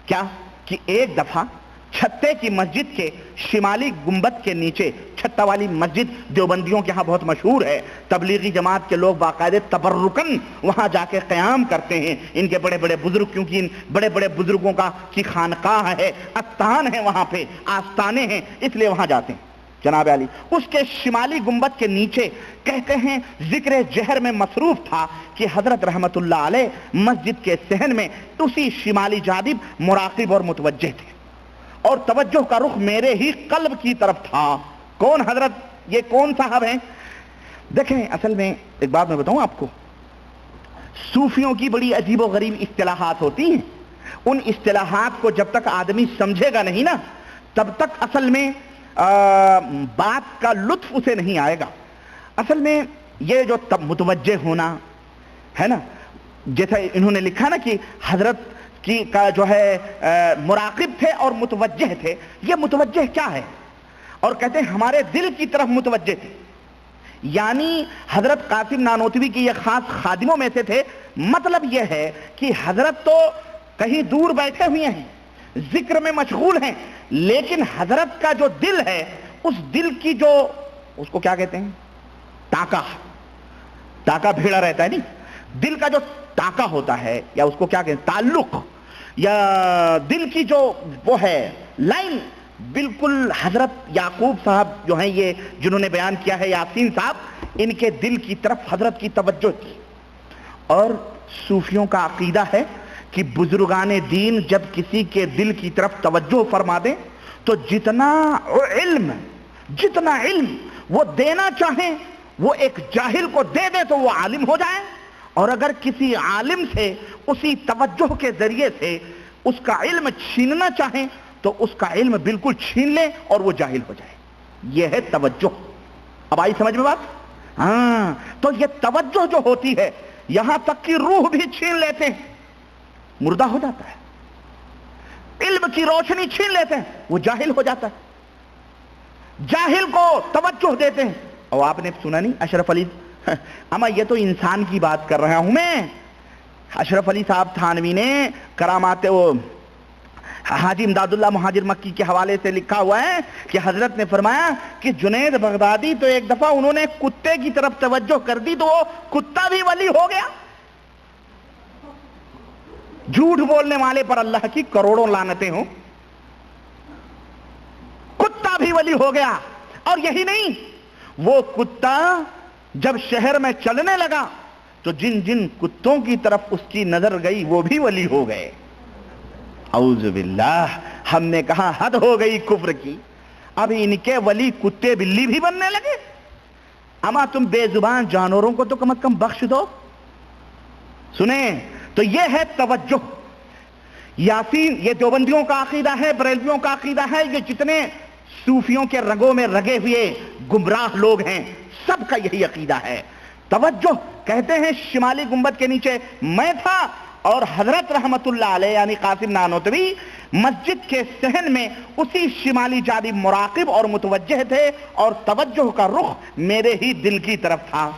کیا کہ ایک دفعہ چھتے کی مسجد کے شمالی گنبد کے نیچے, چھتا والی مسجد دیوبندیوں کے ہاں بہت مشہور ہے, تبلیغی جماعت کے لوگ باقاعدہ تبرکن وہاں جا کے قیام کرتے ہیں. ان کے بڑے بڑے بزرگ, کیونکہ ان بڑے بڑے بزرگوں کی خانقاہ ہے, استان ہے, وہاں پہ آستانے ہیں, اس لیے وہاں جاتے ہیں. جناب علی اس کے شمالی گنبد کے نیچے کہتے ہیں ذکر جہر میں مصروف تھا کہ حضرت رحمت اللہ علیہ مسجد کے صحن میں اسی شمالی جانب مراقب اور متوجہ تھے اور توجہ کا رخ میرے ہی قلب کی طرف تھا. کون حضرت؟ یہ کون صاحب ہیں؟ دیکھیں اصل میں ایک بات میں بتاؤں آپ کو, صوفیوں کی بڑی عجیب و غریب اصطلاحات ہوتی ہیں. ان اصطلاحات کو جب تک آدمی سمجھے گا نہیں نا تب تک اصل میں بات کا لطف اسے نہیں آئے گا. اصل میں یہ جو متوجہ ہونا ہے نا, جیسا انہوں نے لکھا نا کہ حضرت کا جو ہے مراقب تھے اور متوجہ تھے. یہ متوجہ کیا ہے؟ اور کہتے ہیں ہمارے دل کی طرف متوجہ تھے. یعنی حضرت قاسم نانوتوی کی یہ خاص خادموں میں سے تھے. مطلب یہ ہے کہ حضرت تو کہیں دور بیٹھے ہوئے ہیں, ذکر میں مشغول ہیں, لیکن حضرت کا جو دل ہے, اس دل کی جو, اس کو کیا کہتے ہیں, ٹاکا بھیڑا رہتا ہے نہیں, دل کا جو ٹاکا ہوتا ہے, یا اس کو کیا کہتے ہیں, تعلق, یا دل کی جو وہ ہے لائن, بالکل حضرت یعقوب صاحب جو ہیں, یہ جنہوں نے بیان کیا ہے یاسین صاحب, ان کے دل کی طرف حضرت کی توجہ تھی. اور صوفیوں کا عقیدہ ہے کہ بزرگان دین جب کسی کے دل کی طرف توجہ فرما دیں تو جتنا علم وہ دینا چاہیں وہ ایک جاہل کو دے دے تو وہ عالم ہو جائے, اور اگر کسی عالم سے اسی توجہ کے ذریعے سے اس کا علم چھیننا چاہیں تو اس کا علم بالکل چھین لے اور وہ جاہل ہو جائے. یہ ہے توجہ. اب آئی سمجھ میں بات؟ ہاں, تو یہ توجہ جو ہوتی ہے, یہاں تک کہ روح بھی چھین لیتے ہیں, مردہ ہو جاتا ہے. علم کی روشنی چھین لیتے ہیں, وہ جاہل ہو جاتا ہے. جاہل کو توجہ دیتے ہیں. اور آپ نے سنا نہیں اشرف علی, اما یہ تو انسان کی بات کر رہا ہوں میں, اشرف علی صاحب تھانوی نے کرامات حاجی امداد اللہ مہاجر مکی کے حوالے سے لکھا ہوا ہے کہ حضرت نے فرمایا کہ جنید بغدادی تو ایک دفعہ انہوں نے کتے کی طرف توجہ کر دی تو وہ کتا بھی ولی ہو گیا. جھوٹ بولنے والے پر اللہ کی کروڑوں لعنتیں ہوں, کتا بھی ولی ہو گیا. اور یہی نہیں, وہ کتا جب شہر میں چلنے لگا تو جن جن کتوں کی طرف اس کی نظر گئی وہ بھی ولی ہو گئے. اعوذ باللہ. ہم نے کہا حد ہو گئی کفر کی, اب ان کے ولی کتے بلی بھی بننے لگے. اما تم بے زبان جانوروں کو تو کم از کم بخش دو. سنیں تو یہ ہے توجہ. یاسین, یہ دیوبندیوں کا عقیدہ ہے, بریلویوں کا عقیدہ ہے, یہ جتنے صوفیوں کے رگوں میں رگے ہوئے گمراہ لوگ ہیں سب کا یہی عقیدہ ہے. توجہ کہتے ہیں شمالی گنبد کے نیچے میں تھا اور حضرت رحمت اللہ علیہ یعنی قاسم نانوتوی مسجد کے صحن میں اسی شمالی جانب مراقب اور متوجہ تھے, اور توجہ کا رخ میرے ہی دل کی طرف تھا.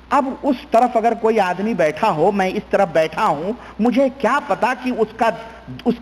اب اس طرف اگر کوئی آدمی بیٹھا ہو, میں اس طرف بیٹھا ہوں, مجھے کیا پتا کہ اس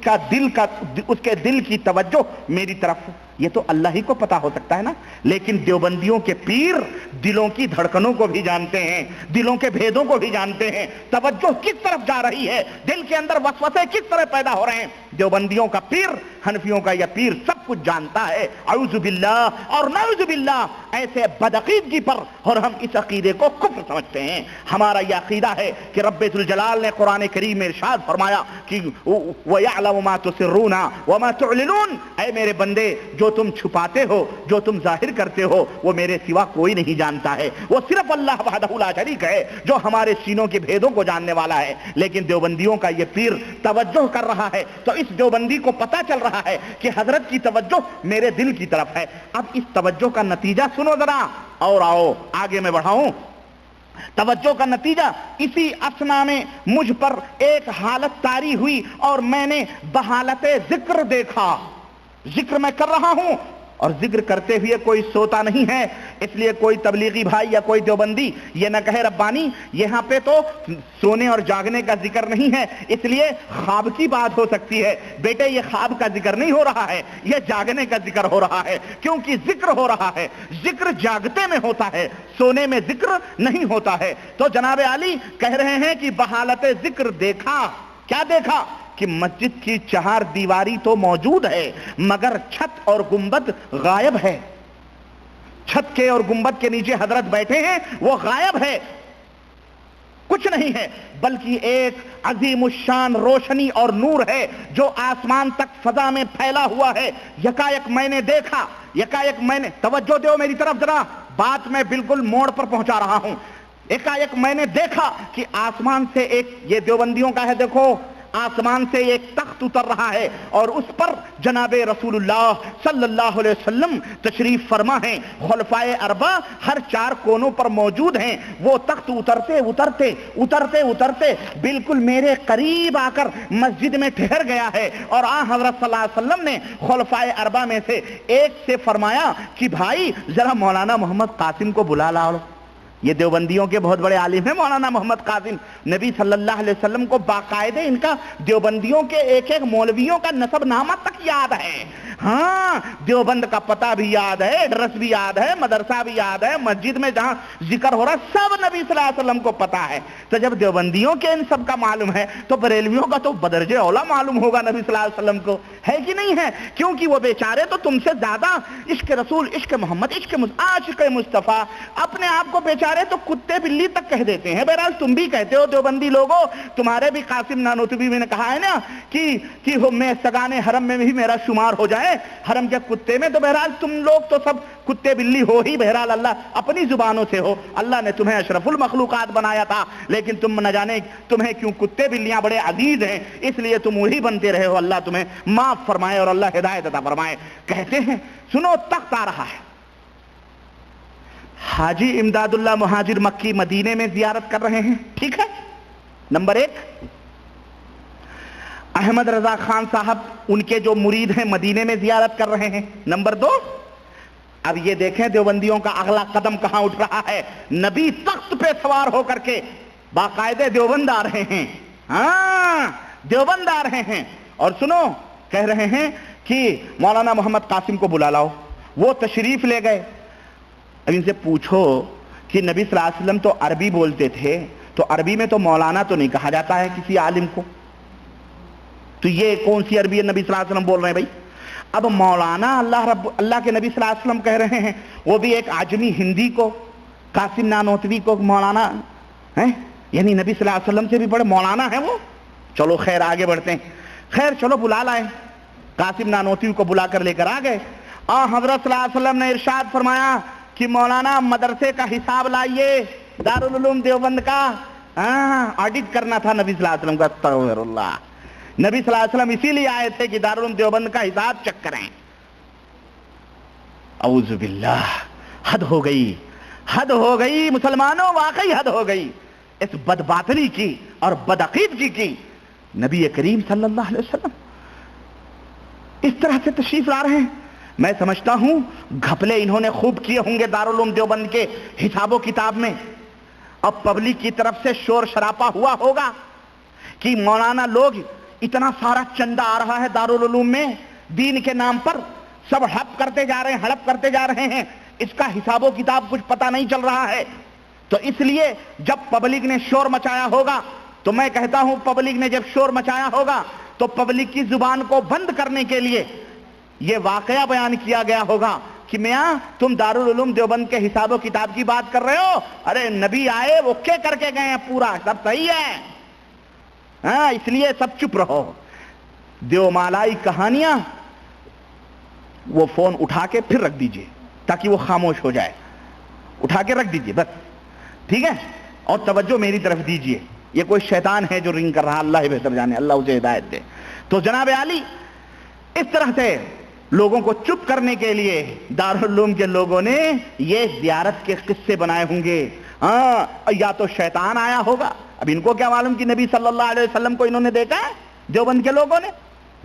کے دل کی توجہ میری طرف, یہ تو اللہ ہی کو پتا ہو سکتا ہے نا. لیکن دیوبندیوں کے پیر دلوں کی دھڑکنوں کو بھی جانتے ہیں, دلوں کے بھیدوں کو بھی جانتے ہیں, توجہ کس طرف جا رہی ہے, دل کے اندر وسوسے کس طرح پیدا ہو رہے ہیں. دیوبندیوں کا پیر, حنفیوں کا یہ پیر سب کچھ جانتا ہے. اعوذ باللہ اور نعوذ باللہ ایسے بدعقیدگی پر, اور ہم اس عقیدے کو کفر سمجھتے ہیں. ہمارا یہ عقیدہ ہے کہ رب ذوالجلال نے قرآن کریم میں ارشاد فرمایا کہ وَيَعْلَمُ مَا تُسِرُّونَ وَمَا تُعْلِنُونَ, اے میرے بندے جو تم چھپاتے ہو, جو تم ظاہر کرتے ہو, وہ میرے سوا کوئی نہیں جانتا ہے. وہ صرف اللہ وحدہ لا شریک ہے جو ہمارے سینوں کے بھیدوں کو جاننے والا ہے. لیکن دیوبندیوں کا یہ پیر توجہ کر رہا ہے تو اس دیوبندی کو پتا چل رہا ہے کہ حضرت کی توجہ میرے دل کی طرف ہے. اب اس توجہ کا نتیجہ سنو ذرا, اور آؤ آگے میں بڑھاؤں. توجہ کا نتیجہ اسی اسنا میں مجھ پر ایک حالت طاری ہوئی اور میں نے بحالت ذکر دیکھا. ذکر میں کر رہا ہوں اور ذکر کرتے ہوئے کوئی سوتا نہیں ہے, اس لیے کوئی تبلیغی بھائی یا کوئی دیوبندی یہ نہ کہے ربانی یہاں پہ تو سونے اور جاگنے کا ذکر نہیں ہے, اس لیے خواب کی بات ہو سکتی ہے. بیٹے یہ خواب کا ذکر نہیں ہو رہا ہے, یہ جاگنے کا ذکر ہو رہا ہے, کیونکہ ذکر ہو رہا ہے. ذکر جاگتے میں ہوتا ہے, سونے میں ذکر نہیں ہوتا ہے. تو جناب علی کہہ رہے ہیں کہ بحالت ذکر دیکھا. کیا دیکھا؟ کہ مسجد کی چہار دیواری تو موجود ہے مگر چھت اور گنبد غائب ہے. چھت کے اور گنبد کے نیچے حضرت بیٹھے ہیں, وہ غائب ہے, کچھ نہیں ہے, بلکہ ایک عظیم الشان روشنی اور نور ہے جو آسمان تک فضا میں پھیلا ہوا ہے. یکایک میں نے دیکھا, یکایک میں نے, توجہ دو میری طرف ذرا, بات میں بالکل موڑ پر پہنچا رہا ہوں. یکایک میں نے دیکھا کہ آسمان سے ایک, یہ دیوبندیوں کا ہے دیکھو, آسمان سے ایک تخت اتر رہا ہے اور اس پر جناب رسول اللہ صلی اللہ علیہ وسلم تشریف فرما ہیں، خلفائے اربع ہر 4 کونوں پر موجود ہیں۔ وہ تخت اترتے اترتے اترتے اترتے بالکل میرے قریب آ کر مسجد میں ٹھہر گیا ہے، اور حضرت صلی اللہ علیہ وسلم نے خلفائے اربع میں سے ایک سے فرمایا کہ بھائی ذرا مولانا محمد قاسم کو بلا لاؤ۔ یہ دیوبندیوں کے بہت بڑے عالم ہیں مولانا محمد قاسم، نبی صلی اللہ علیہ وسلم کو باقاعدہ ان کا دیوبندیوں کے ایک ایک مولویوں کا نسب نامہ تک یاد ہے، ہاں دیوبند کا پتہ بھی یاد ہے، ایڈریس بھی یاد ہے، مدرسہ بھی یاد ہے، مسجد میں جہاں ذکر ہو رہا ہے سب نبی صلی اللہ علیہ وسلم کو پتہ ہے۔ تو جب دیوبندیوں کے ان سب کا معلوم ہے تو بریلویوں کا تو بدرجہ اولا معلوم ہوگا نبی صلی اللہ علیہ وسلم کو، ہے کہ نہیں ہے؟ کیونکہ وہ بیچارے تو تم سے زیادہ عشق رسول، عشق محمد، عاشق مصطفیٰ اپنے آپ کو بیچارے تو کتے بلی تک کہہ دیتے ہیں۔ بہرحال تم بھی کہتے ہو دیوبندی لوگوں، تمہارے بھی قاسم نانوتوی میں نے کہا ہے نا کہ میں سگانے حرم میں بھی میرا شمار ہو جائے حرم کے کتے میں، تو بہرحال تم لوگ تو سب کتے بلی ہو ہی، بہرحال اللہ اپنی زبانوں سے ہو، اللہ نے تمہیں اشرف المخلوقات بنایا تھا، لیکن تم نہ جانے تمہیں کیوں کتے بلیاں بڑے عزیز ہیں، اس لیے تم وہی بنتے رہے ہو، اللہ تمہیں معاف فرمائے اور اللہ ہدایت عطا فرمائے۔ کہتے ہیں سنو تخت آ رہا ہے، حاجی امداد اللہ مہاجر مکی مدینے میں زیارت کر رہے ہیں، ٹھیک ہے، نمبر 1۔ احمد رضا خان صاحب ان کے جو مرید ہیں مدینے میں زیارت کر رہے ہیں، نمبر 2۔ اب یہ دیکھیں دیوبندیوں کا اگلا قدم کہاں اٹھ رہا ہے، نبی تخت پہ سوار ہو کر کے باقاعدہ دیوبند آ رہے ہیں، ہاں دیوبند آ رہے ہیں، اور سنو کہہ رہے ہیں کہ مولانا محمد قاسم کو بلا لاؤ۔ وہ تشریف لے گئے۔ اب ان سے پوچھو کہ نبی صلی اللہ علیہ وسلم تو عربی بولتے تھے، تو عربی میں تو مولانا تو نہیں کہا جاتا ہے کسی عالم کو، تو یہ کون سی عربی ہے نبی صلی اللہ علیہ وسلم بول رہے ہیں بھائی؟ اب مولانا اللہ کے نبی صلی اللہ علیہ وسلم کہہ رہے ہیں، وہ بھی ایک عجمی ہندی کو، قاسم نانوتوی کو مولانا ہیں، یعنی نبی صلی اللہ علیہ وسلم سے بھی بڑے مولانا ہیں وہ۔ چلو خیر آگے بڑھتے ہیں، خیر چلو بلا لائے، قاسم نانوتوی کو بلا کر لے کر آ گئے، اور حضرت صلی اللہ علیہ وسلم نے ارشاد فرمایا کہ مولانا مدرسے کا حساب لائیے، دارالعلوم دیوبند کا آڈٹ کرنا تھا نبی صلی اللہ علیہ وسلم کا۔ استغفر اللہ، نبی صلی اللہ علیہ وسلم اسی لیے آئے تھے کہ دارالعلوم دیوبند کا حساب چیک کریں۔ اعوذ باللہ، حد ہو گئی، حد ہو گئی مسلمانوں، واقعی حد ہو گئی اس بدباطلی کی اور بدعقیدگی کی۔ نبی کریم صلی اللہ علیہ وسلم اس طرح سے تشریف لا رہے ہیں، میں سمجھتا ہوں گھپلے انہوں نے خوب کیے ہوں گے دارالعلوم دیوبند کے حساب و کتاب میں، اور پبلک کی طرف سے شور شراپا ہوا ہوگا کہ مولانا لوگ اتنا سارا چندہ آ رہا ہے دارالعلوم میں دین کے نام پر، سب ہڑپ کرتے جا رہے ہیں، ہڑپ کرتے جا رہے ہیں، اس کا حساب و کتاب کچھ پتہ نہیں چل رہا ہے۔ تو اس لیے جب پبلک نے شور مچایا ہوگا، تو میں کہتا ہوں پبلک نے جب شور مچایا ہوگا تو پبلک کی زبان کو بند کرنے کے لیے یہ واقعہ بیان کیا گیا ہوگا کہ میاں تم دارالعلوم دیوبند کے حساب و کتاب کی بات کر رہے ہو، ارے نبی آئے وہ کیا کر کے گئے ہیں، پورا سب صحیح ہے، ہاں اس لیے سب چپ رہو۔ دیو مالائی کہانیاں وہ فون اٹھا کے پھر رکھ دیجئے تاکہ وہ خاموش ہو جائے، اٹھا کے رکھ دیجئے بس، ٹھیک ہے، اور توجہ میری طرف دیجئے، یہ کوئی شیطان ہے جو رنگ کر رہا، اللہ ہی بہتر جانے، اللہ اسے ہدایت دے۔ تو جناب عالی اس طرح سے لوگوں کو چپ کرنے کے لیے دارالعلوم کے لوگوں نے یہ زیارت کے قصے بنائے ہوں گے، یا تو شیطان آیا ہوگا، اب ان کو کیا معلوم کہ نبی صلی اللہ علیہ وسلم کو انہوں نے دیکھا ہے، دیوبند کے لوگوں نے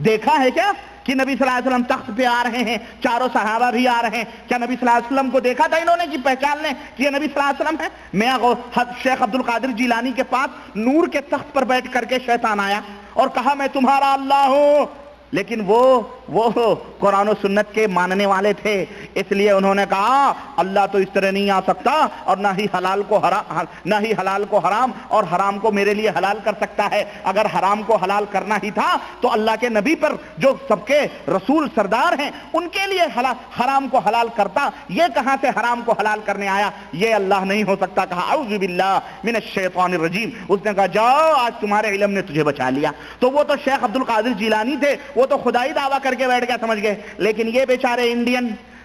دیکھا ہے کیا کہ نبی صلی اللہ علیہ وسلم تخت پہ آ رہے ہیں، چاروں صحابہ بھی آ رہے ہیں، کیا نبی صلی اللہ علیہ وسلم کو دیکھا تھا انہوں نے کہ پہچان لیں کہ یہ نبی صلی اللہ علیہ وسلم ہے؟ میں شیخ عبد القادر جیلانی کے پاس نور کے تخت پر بیٹھ کر کے شیطان آیا اور کہا میں تمہارا اللہ ہوں، لیکن وہ قرآن و سنت کے ماننے والے تھے، اس لیے انہوں نے کہا اللہ تو اس طرح نہیں آ سکتا، اور نہ ہی حلال کو حرام اور حرام کو میرے لیے حلال کر سکتا ہے، اگر حرام کو حلال کرنا ہی تھا تو اللہ کے نبی پر جو سب کے رسول سردار ہیں ان کے لیے حرام کو حلال کرتا، یہ کہاں سے حرام کو حلال کرنے آیا، یہ اللہ نہیں ہو سکتا۔ کہا اعوذ باللہ من الشیطان الرجیم، اس نے کہا جاؤ آج تمہارے علم نے تجھے بچا لیا۔ تو وہ تو شیخ عبد القادر جیلانی تھے، وہ تو خدائی دعویٰ کر کے بیٹھ گیا، سمجھ گئے، لیکن یہ بیچارے انڈین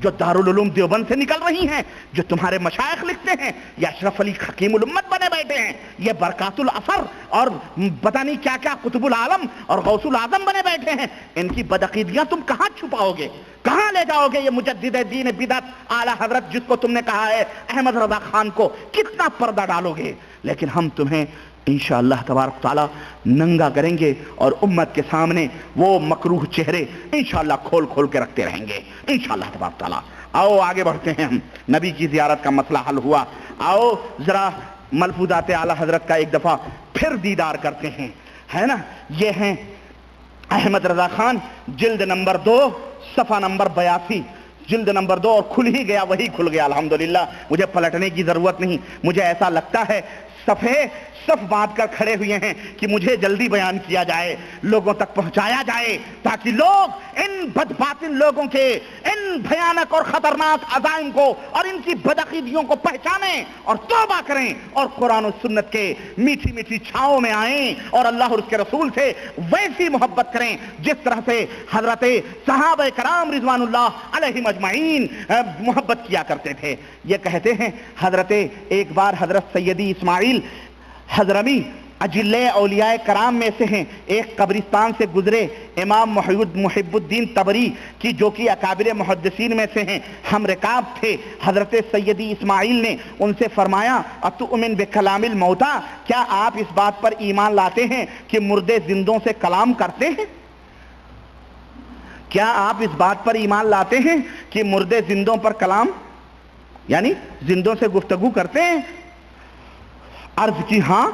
جو دارالعلوم دیوبند سے نکل رہی ہیں، جو تمہارے مشائخ لکھتے ہیں، یہ اشرف علی حکیم الامت بنے بیٹھے ہیں، یہ برکات الاثر اور پتہ نہیں کیا کیا قطب العالم اور غوث الاعظم بنے بیٹھے ہیں، ان کی بدعقیدیاں تم کہاں چھپاؤ گے، کہاں لے جاؤ گے؟ یہ مجدد دین بدعت اعلی حضرت جس کو تم نے کہا ہے احمد رضا خان کو، کتنا پردہ ڈالو گے؟ لیکن ہم تمہیں انشاءاللہ تبارک تعالی ننگا کریں گے اور امت کے سامنے وہ مکروہ چہرے انشاءاللہ کھول کھول کے رکھتے رہیں گے انشاءاللہ تبارک تعالی۔ آؤ آگے بڑھتے ہیں، ہم نبی کی زیارت کا مسئلہ حل ہوا، آؤ ذرا ملفوظات اعلی حضرت کا ایک دفعہ پھر دیدار کرتے ہیں، ہے نا؟ یہ ہیں احمد رضا خان، جلد نمبر 2 صفحہ نمبر 82، جلد نمبر 2، اور کھل ہی گیا، وہی کھل گیا الحمدللہ، مجھے پلٹنے کی ضرورت نہیں، مجھے ایسا لگتا ہے صفحے صف باندھ کر کھڑے ہوئے ہیں کہ مجھے جلدی بیان کیا جائے، لوگوں تک پہنچایا جائے، تاکہ لوگ ان بدباطن لوگوں کے ان بھیانک اور خطرناک عزائم کو اور ان کی بدعقیدیوں کو پہچانیں اور توبہ کریں اور قرآن و سنت کے میٹھی میٹھی چھاؤں میں آئیں اور اللہ اور اس کے رسول سے ویسی محبت کریں جس طرح سے حضرت صحابہ کرام رضوان اللہ علیہم اجمعین محبت کیا کرتے تھے۔ یہ کہتے ہیں حضرت ایک بار حضرت سیدی اسماعیل حضرمی اجلے اولیاء کرام میں سے ہیں، ایک قبرستان سے گزرے، امام محب الدین طبری کی جو کہ اکابر محدثین میں سے ہیں ہم رکاب تھے، حضرت سیدی اسماعیل نے ان سے فرمایا اتؤمن بکلام الموتى، کیا آپ اس بات پر ایمان لاتے ہیں کہ مردے زندوں سے کلام کرتے ہیں؟ کیا آپ اس بات پر ایمان لاتے ہیں کہ مردے زندوں پر کلام یعنی زندوں سے گفتگو کرتے ہیں؟ عرض کی ہاں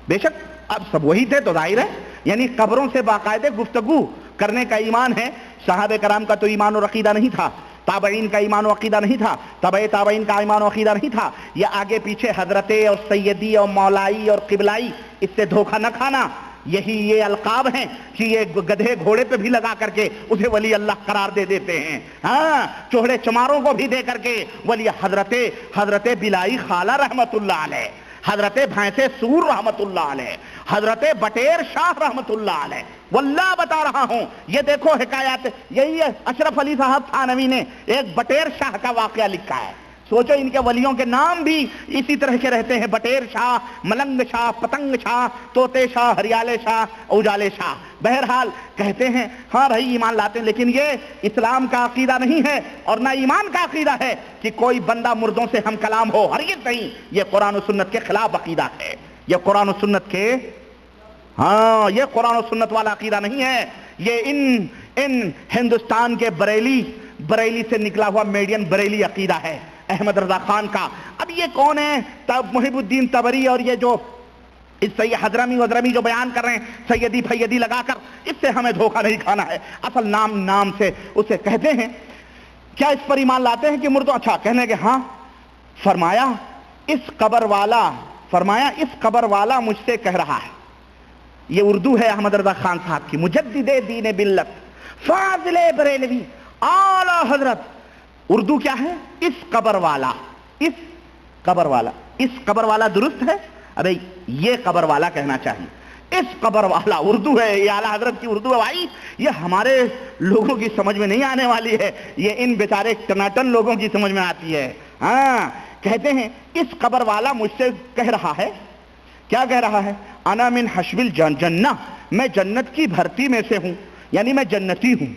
بے شک، اب سب وہی تھے تو ظاہر ہے یعنی قبروں سے باقاعدہ گفتگو کرنے کا ایمان ہے۔ صحابہ کرام کا تو ایمان و عقیدہ نہیں تھا، تابعین کا ایمان و عقیدہ نہیں تھا، تبع تابعین کا ایمان و عقیدہ نہیں تھا، یہ آگے پیچھے حضرت اور سیدی اور مولائی اور قبلائی، اس سے دھوکہ نہ کھانا، یہی یہ القاب ہیں کہ یہ گدھے گھوڑے پہ بھی لگا کر کے اسے ولی اللہ قرار دے دیتے ہیں، ہاں چوہڑے چماروں کو بھی دے کر کے ولی حضرت بلائی خالہ رحمت اللہ علیہ، حضرت بھینسے سور رحمت اللہ علیہ، حضرت بٹیر شاہ رحمت اللہ علیہ، واللہ بتا رہا ہوں یہ دیکھو حکایات، یہی ہے اشرف علی صاحب تھانوی نے ایک بٹیر شاہ کا واقعہ لکھا ہے، سوچو ان کے ولیوں کے نام بھی اسی طرح کے رہتے ہیں، بٹیر شاہ، ملنگ شاہ، پتنگ شاہ، طوطے شاہ، ہریالے شاہ، اوجالے شاہ۔ بہرحال کہتے ہیں ہاں بھائی ایمان لاتے ہیں، لیکن یہ اسلام کا عقیدہ نہیں ہے اور نہ ایمان کا عقیدہ ہے کہ کوئی بندہ مردوں سے ہم کلام ہو، ہرگز نہیں، یہ قرآن و سنت کے خلاف عقیدہ ہے، یہ قرآن و سنت کے یہ قرآن و سنت والا عقیدہ نہیں ہے، یہ ان ہندوستان کے بریلی سے نکلا ہوا میڈین بریلی عقیدہ ہے احمد رضا خان کا۔ اب یہ کون ہے؟ محب الدین طبری اور یہ جو اس سے حضرمی جو بیان کر رہے ہیں سیدی فیدی لگا کر، اس سے ہمیں دھوکہ نہیں کھانا ہے، اصل نام سے اسے کہتے ہیں۔ کیا اس پر ایمان لاتے ہیں کہ مردوں؟ اچھا کہنے کے ہاں، فرمایا اس قبر والا مجھ سے کہہ رہا ہے، یہ اردو ہے احمد رضا خان صاحب کی، مجدد دین ملت فاضل بریلوی اعلی حضرت، اردو کیا ہے؟ اس قبر والا درست ہے؟ ابے یہ قبر والا کہنا چاہیے، اس قبر والا اردو ہے، یہ اعلی حضرت کی اردو ہے بھائی، یہ ہمارے لوگوں کی سمجھ میں نہیں آنے والی ہے، یہ ان بیچارے ٹناٹن لوگوں کی سمجھ میں آتی ہے۔ ہاں کہتے ہیں اس قبر والا مجھ سے کہہ رہا ہے، کیا کہہ رہا ہے؟ انا من حشب الجنہ، میں جنت کی بھرتی میں سے ہوں، یعنی میں جنتی ہوں۔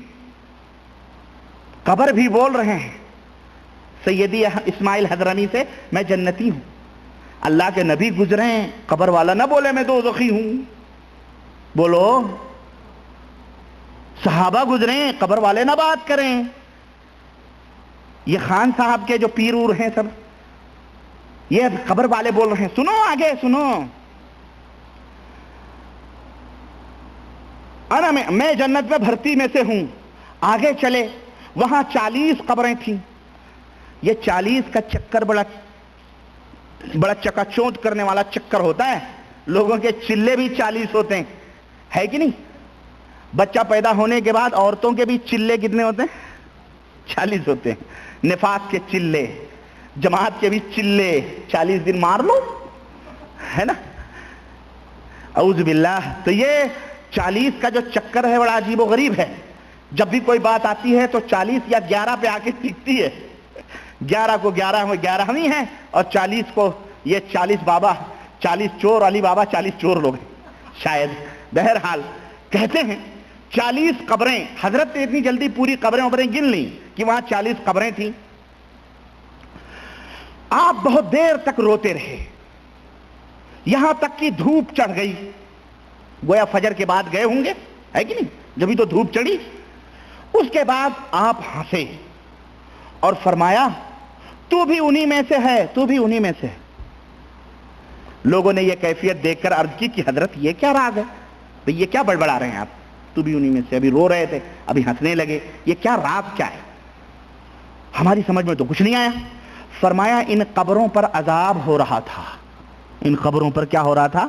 قبر بھی بول رہے ہیں سیدی اسماعیل حضرمی سے میں جنتی ہوں، اللہ کے نبی گزرے ہیں، قبر والا نہ بولے میں دوزخی ہوں، بولو صحابہ گزرے ہیں، قبر والے نہ بات کریں، یہ خان صاحب کے جو پیرور ہیں سب یہ قبر والے بول رہے ہیں۔ سنو آگے سنو، میں جنت میں بھرتی میں سے ہوں۔ آگے چلے، وہاں 40 قبریں تھیں، یہ 40 کا چکر بڑا چکا چونچ کرنے والا چکر ہوتا ہے، لوگوں کے چلے بھی 40 ہوتے ہیں، ہے کہ نہیں؟ بچہ پیدا ہونے کے بعد عورتوں کے بھی چلے کتنے ہوتے ہیں؟ 40 ہوتے ہیں، نفاس کے چلے، جماعت کے بھی چلے، 40 دن مار لو، ہے نا، اعوذ باللہ۔ تو یہ 40 کا جو چکر ہے بڑا عجیب و غریب ہے، جب بھی کوئی بات آتی ہے تو 40 یا 11 پہ آ کے ٹکتی ہے. 11 کو 11 ہی ہیں اور 40 کو یہ 40 بابا 40 چور، علی بابا 40 چور لوگ ہیں شاید. بہرحال کہتے ہیں 40 قبریں، حضرت نے اتنی جلدی پوری قبریں گن لیں کہ وہاں 40 قبریں تھیں. آپ بہت دیر تک روتے رہے، یہاں تک کہ دھوپ چڑھ گئی. گویا فجر کے بعد گئے ہوں گے، ہے کہ نہیں، جبھی تو دھوپ چڑھی. اس کے بعد آپ ہنسے اور فرمایا تو بھی انہی میں سے ہے، تو بھی انہی میں سے ہے. لوگوں نے یہ کیفیت دیکھ کر عرض کی کہ حضرت یہ کیا راز ہے بھئی، یہ کیا بڑبڑا رہے ہیں آپ، تو بھی انہی میں سے، ابھی رو رہے تھے ابھی ہنسنے لگے، یہ کیا راز کیا ہے؟ ہماری سمجھ میں تو کچھ نہیں آیا. فرمایا ان قبروں پر عذاب ہو رہا تھا. ان قبروں پر کیا ہو رہا تھا؟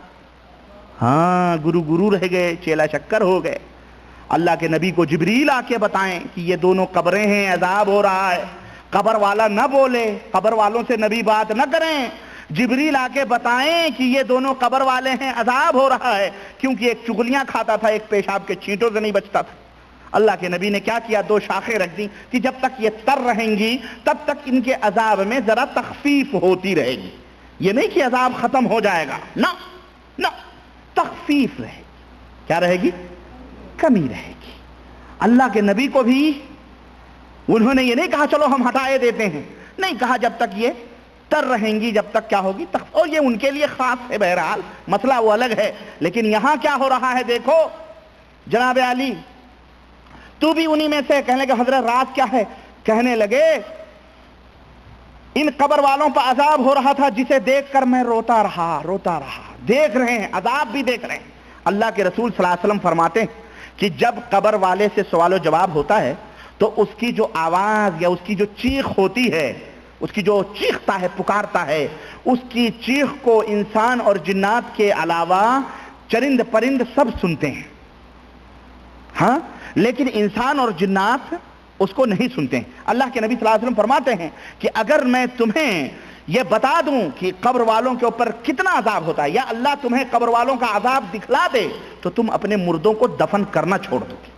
ہاں، گرو رہ گئے، چیلا شکر ہو گئے. اللہ کے نبی کو جبریل آ کے بتائیں کہ یہ دونوں قبریں ہیں، عذاب ہو رہا ہے. قبر والا نہ بولے، قبر والوں سے نبی بات نہ کریں. جبریل آ کے بتائیں کہ یہ دونوں قبر والے ہیں، عذاب ہو رہا ہے. کیونکہ ایک چغلیاں کھاتا تھا، ایک پیشاب کے چھینٹوں سے نہیں بچتا تھا. اللہ کے نبی نے کیا کیا؟ 2 شاخیں رکھ دی کہ جب تک یہ تر رہیں گی تب تک ان کے عذاب میں ذرا تخفیف ہوتی رہے گی. یہ نہیں کہ عذاب ختم ہو جائے گا، نہ، تخفیف رہے گی. کیا رہے گی؟ کمی رہے گی. اللہ کے نبی کو بھی انہوں نے یہ نہیں کہا چلو ہم ہٹائے دیتے ہیں، نہیں کہا جب تک یہ تر رہیں گی جب تک کیا ہوگی، اور یہ ان کے لیے خاص ہے. بہرحال مسئلہ وہ الگ ہے. لیکن یہاں کیا ہو رہا ہے دیکھو. جناب علی تو بھی انہی میں سے. کہنے لگے حضرت راز کیا ہے؟ کہنے لگے ان قبر والوں پر عذاب ہو رہا تھا جسے دیکھ کر میں روتا رہا. دیکھ رہے ہیں، عذاب بھی دیکھ رہے ہیں. اللہ کے رسول صلی اللہ علیہ وسلم فرماتے ہیں کہ جب قبر والے سے سوال و جواب ہوتا ہے تو اس کی جو آواز یا اس کی جو چیخ ہوتی ہے، اس کی جو چیختا ہے، پکارتا ہے، اس کی چیخ کو انسان اور جنات کے علاوہ چرند پرند سب سنتے ہیں. ہاں، لیکن انسان اور جنات اس کو نہیں سنتے ہیں. اللہ کے نبی صلی اللہ علیہ وسلم فرماتے ہیں کہ اگر میں تمہیں یہ بتا دوں کہ قبر والوں کے اوپر کتنا عذاب ہوتا ہے، یا اللہ تمہیں قبر والوں کا عذاب دکھلا دے تو تم اپنے مردوں کو دفن کرنا چھوڑ دو گے.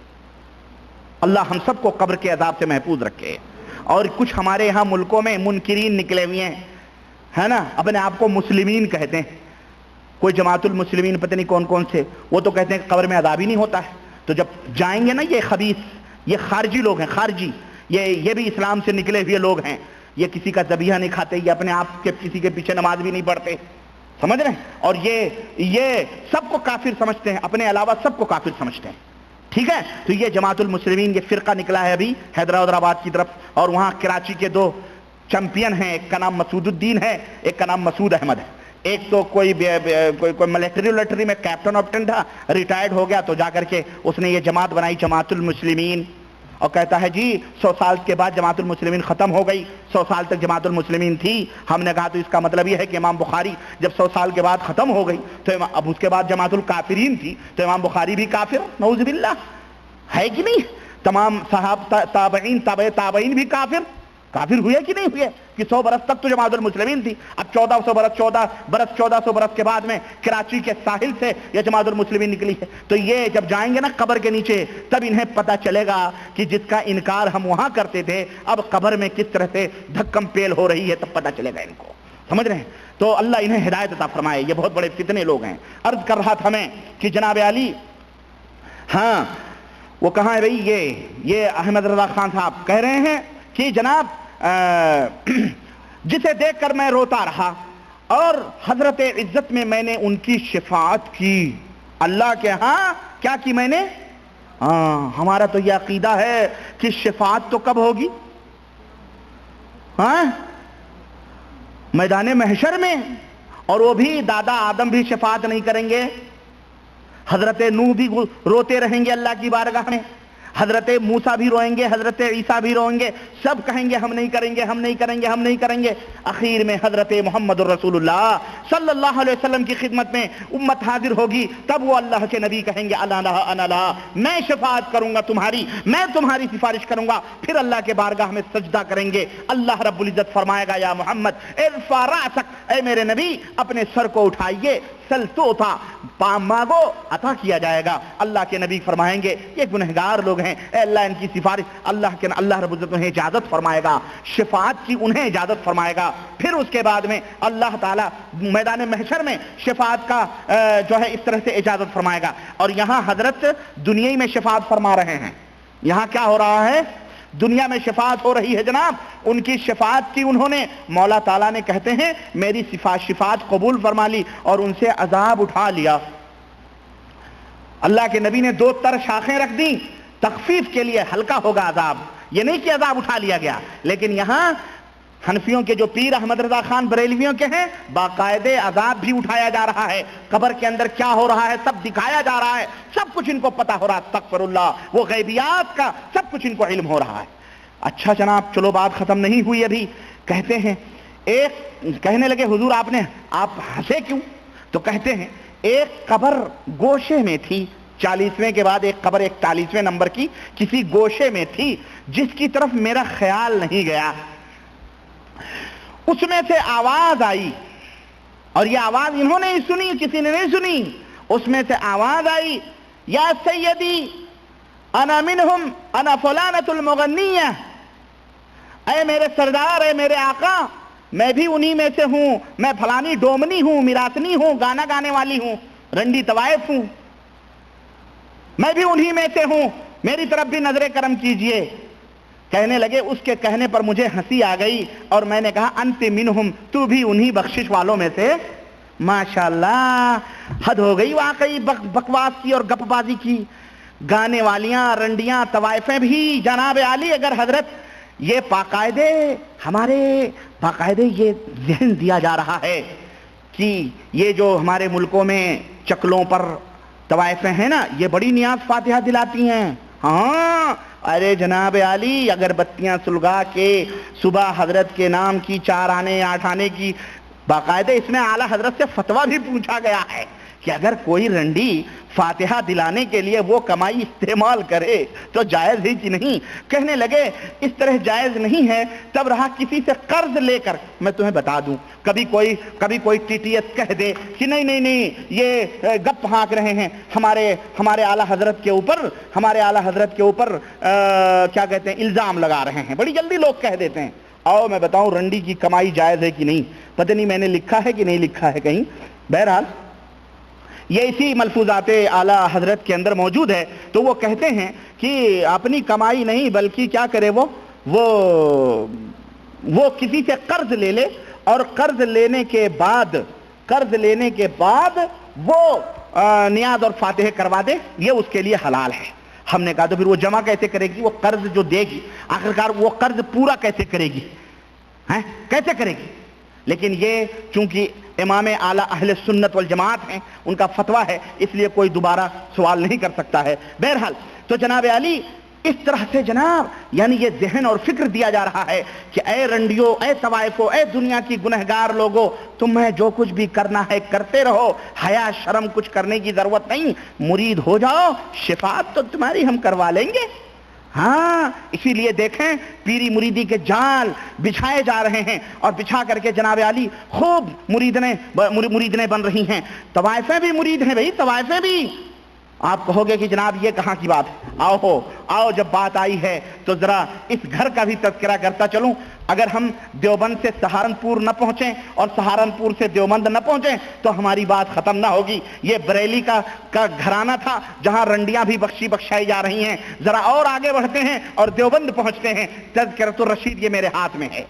اللہ ہم سب کو قبر کے عذاب سے محفوظ رکھے. اور کچھ ہمارے یہاں ملکوں میں منکرین نکلے ہوئے ہیں، ہے نا، اپنے آپ کو مسلمین کہتے ہیں. کوئی جماعت المسلمین پتہ نہیں کون کون سے، وہ تو کہتے ہیں کہ قبر میں عذاب ہی نہیں ہوتا ہے. تو جب جائیں گے نا یہ خبیث، یہ خارجی لوگ ہیں، خارجی، یہ بھی اسلام سے نکلے ہوئے لوگ ہیں. یہ کسی کا ذبیحہ نہیں کھاتے، یہ اپنے آپ کے کسی کے پیچھے نماز بھی نہیں پڑھتے، سمجھ رہے ہیں، اور یہ سب کو کافر سمجھتے ہیں، اپنے علاوہ سب کو کافر سمجھتے ہیں. ٹھیک ہے. تو یہ جماعت المسلمین، یہ فرقہ نکلا ہے ابھی حیدرآباد کی طرف، اور وہاں کراچی کے 2 چیمپئن ہیں، ایک کا نام مسعود الدین ہے، ایک کا نام مسعود احمد ہے. ایک تو کوئی ملٹری میں کیپٹن آپٹن تھا، ریٹائرڈ ہو گیا، تو جا کر کے اس نے یہ جماعت بنائی جماعت المسلمین، اور کہتا ہے جی 100 سال کے بعد جماعت المسلمین ختم ہو گئی. 100 سال تک جماعت المسلمین تھی. ہم نے کہا تو اس کا مطلب یہ ہے کہ امام بخاری جب 100 سال کے بعد ختم ہو گئی تو اب اس کے بعد جماعت الکافرین تھی، تو امام بخاری بھی کافر، نعوذ باللہ، ہے کہ نہیں؟ تمام صحابہ تابعین تابعین بھی کافر ہوئے کہ نہیں ہوئے؟ کہ 100 برس تک تو جماعت المسلمین تھی. اب 1400 برس کے بعد میں کراچی کے ساحل سے یہ جماعت المسلمین نکلی ہے. تو یہ جب جائیں گے نا قبر کے نیچے تب انہیں پتہ چلے گا کہ جس کا انکار ہم وہاں کرتے تھے اب قبر میں کس طرح سے دھکم پیل ہو رہی ہے، تب پتہ چلے گا ان کو. سمجھ رہے ہیں؟ تو اللہ انہیں ہدایت عطا فرمائے. یہ بہت بڑے فتنے لوگ ہیں. عرض کر رہا تھا میں کہ جناب علی، ہاں وہ کہاں ہے بھئی؟ یہ احمد رضا خان صاحب کہہ رہے ہیں کہ جناب جسے دیکھ کر میں روتا رہا اور حضرت عزت میں نے ان کی شفاعت کی. اللہ کے ہاں کیا کی میں نے؟ ہمارا تو یہ عقیدہ ہے کہ شفاعت تو کب ہوگی؟ میدان محشر میں. اور وہ بھی دادا آدم بھی شفاعت نہیں کریں گے، حضرت نوح بھی روتے رہیں گے اللہ کی بارگاہ میں، حضرت موسیٰ بھی روئیں گے، حضرت عیسیٰ بھی روئیں گے، سب کہیں گے ہم نہیں کریں گے. اخیر میں حضرت محمد الرسول اللہ صلی اللہ علیہ وسلم کی خدمت میں امت حاضر ہوگی، تب وہ اللہ کے نبی کہیں گے انا لہا، میں شفاعت کروں گا تمہاری، میں تمہاری سفارش کروں گا. پھر اللہ کے بارگاہ میں سجدہ کریں گے. اللہ رب العزت فرمائے گا یا محمد ارفع رأسک، اے میرے نبی اپنے سر کو اٹھائیے. سل توتا، مانگو عطا کیا جائے گا۔ اللہ کے نبی فرمائیں گے یہ گنہگار لوگ ہیں، اے اللہ ان کی سفارش، اللہ رب العزت انہیں اجازت فرمائے گا، شفاعت کی انہیں اجازت فرمائے گا۔ پھر اس کے بعد میں اللہ تعالیٰ میدان محشر میں شفاعت کا جو ہے اس طرح سے اجازت فرمائے گا۔ اور یہاں حضرت دنیا میں شفاعت فرما رہے ہیں، یہاں کیا ہو رہا ہے؟ دنیا میں شفاعت ہو رہی ہے جناب۔ ان کی شفاعت کی انہوں نے، مولا تعالیٰ نے کہتے ہیں میری شفاعت قبول فرما لی اور ان سے عذاب اٹھا لیا۔ اللہ کے نبی نے 2 تر شاخیں رکھ دیں تخفیف کے لیے، ہلکا ہوگا عذاب، یہ نہیں کہ عذاب اٹھا لیا گیا۔ لیکن یہاں حنفیوں کے جو پیر احمد رضا خان بریلویوں کے ہیں، باقاعدے عذاب بھی اٹھایا جا رہا ہے، قبر کے اندر کیا ہو رہا ہے سب دکھایا جا رہا ہے، سب کچھ ان کو پتا ہو رہا ہے، استغفر اللہ، وہ غیبیات کا سب کچھ ان کو علم ہو رہا ہے۔ اچھا جناب چلو بات ختم نہیں ہوئی ابھی، کہتے ہیں ایک کہنے لگے حضور آپ ہنسے کیوں؟ تو کہتے ہیں ایک قبر گوشے میں تھی، 40ویں کے بعد ایک قبر 41ویں نمبر کی کسی گوشے میں تھی جس کی طرف میرا خیال نہیں گیا، اس میں سے آواز آئی، اور یہ آواز انہوں نے ہی سنی، کسی نے نہیں سنی، اس میں سے آواز آئی یا سیدی انا منہم انا فلانۃ المغنیہ، اے میرے سردار، اے میرے آقا، میں بھی انہی میں سے ہوں، میں فلانی ڈومنی ہوں، میراثنی ہوں، گانا گانے والی ہوں، رنڈی طوائف ہوں، میں بھی انہی میں سے ہوں، میری طرف بھی نظر کرم کیجئے۔ کہنے لگے، اس کے کہنے پر مجھے ہنسی آ گئی اور میں نے کہا انت منہم، تو بھی انہی بخشش والوں میں سے۔ ماشاءاللہ حد ہو گئی واقعی بکواس کی اور گپ بازی کی، گانے والیاں، رنڈیاں، طوائفیں بھی جناب عالی، اگر حضرت یہ باقاعدے یہ ذہن دیا جا رہا ہے کہ یہ جو ہمارے ملکوں میں چکلوں پر طوائفیں ہیں نا، یہ بڑی نیاز فاتحہ دلاتی ہیں۔ ہاں ارے جناب عالی، اگر بتیاں سلگا کے صبح حضرت کے نام کی 4 آنے 8 آنے کی، باقاعدہ اس میں اعلیٰ حضرت سے فتویٰ بھی پوچھا گیا ہے کہ اگر کوئی رنڈی فاتحہ دلانے کے لیے وہ کمائی استعمال کرے تو جائز ہی کہ نہیں؟ کہنے لگے اس طرح جائز نہیں ہے، تب رہا کسی سے قرض لے کر، میں تمہیں بتا دوں، کبھی کوئی ٹی ٹی ایس کہہ دے کہ نہیں یہ گپ ہانک رہے ہیں ہمارے اعلیٰ حضرت کے اوپر کیا کہتے ہیں، الزام لگا رہے ہیں، بڑی جلدی لوگ کہہ دیتے ہیں۔ آؤ میں بتاؤں رنڈی کی کمائی جائز ہے کہ نہیں، پتہ نہیں میں نے لکھا ہے کہ نہیں لکھا ہے کہیں، بہرحال یہ اسی ملفوظات اعلیٰ حضرت کے اندر موجود ہے۔ تو وہ کہتے ہیں کہ اپنی کمائی نہیں بلکہ کیا کرے، وہ کسی سے قرض لے لے، اور قرض لینے کے بعد وہ نیاز اور فاتحہ کروا دے، یہ اس کے لیے حلال ہے۔ ہم نے کہا تو پھر وہ جمع کیسے کرے گی؟ وہ قرض جو دے گی آخرکار وہ قرض پورا کیسے کرے گی؟ کیسے کرے گی؟ لیکن یہ چونکہ امام اعلیٰ اہل سنت والجماعت ہیں، ان کا فتویٰ ہے، اس لیے کوئی دوبارہ سوال نہیں کر سکتا ہے۔ بہرحال تو جناب علی اس طرح سے جناب یعنی یہ ذہن اور فکر دیا جا رہا ہے کہ اے رنڈیو، اے طوائفو، اے دنیا کی گنہگار لوگو، تمہیں جو کچھ بھی کرنا ہے کرتے رہو، حیا شرم کچھ کرنے کی ضرورت نہیں، مرید ہو جاؤ، شفاعت تو تمہاری ہم کروا لیں گے۔ ہاں اسی لیے دیکھیں پیری مریدی کے جال بچھائے جا رہے ہیں، اور بچھا کر کے جناب علی خوب مریدیں بن رہی ہیں۔ طوائفیں بھی مرید ہیں بھائی، طوائفیں بھی۔ آپ کہو گے کہ جناب یہ کہاں کی بات؟ آؤ جب بات آئی ہے تو ذرا اس گھر کا بھی تذکرہ کرتا چلوں۔ اگر ہم دیوبند سے سہارنپور نہ پہنچیں اور سہارنپور سے دیوبند نہ پہنچیں تو ہماری بات ختم نہ ہوگی۔ یہ بریلی کا گھرانہ تھا جہاں رنڈیاں بھی بخشائی جا رہی ہیں۔ ذرا اور آگے بڑھتے ہیں اور دیوبند پہنچتے ہیں۔ تذکرۃ الرشید یہ میرے ہاتھ میں ہے،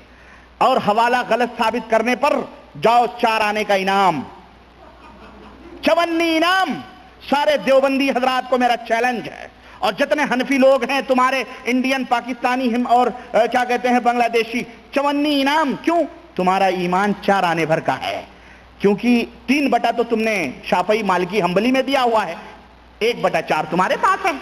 اور حوالہ غلط ثابت کرنے پر جاؤ 4 آنے کا انعام، 54 انعام۔ سارے دیوبندی حضرات کو میرا چیلنج ہے، اور جتنے حنفی لوگ ہیں تمہارے انڈین، پاکستانی اور کیا کہتے ہیں بنگلہ دیشی، 54 انعام۔ کیوں؟ تمہارا ایمان 4 آنے بھر کا ہے، کیونکہ 3 تو تم نے شافعی، مالکی، حنبلی میں دیا ہوا ہے، 1/4 تمہارے پاس ہے،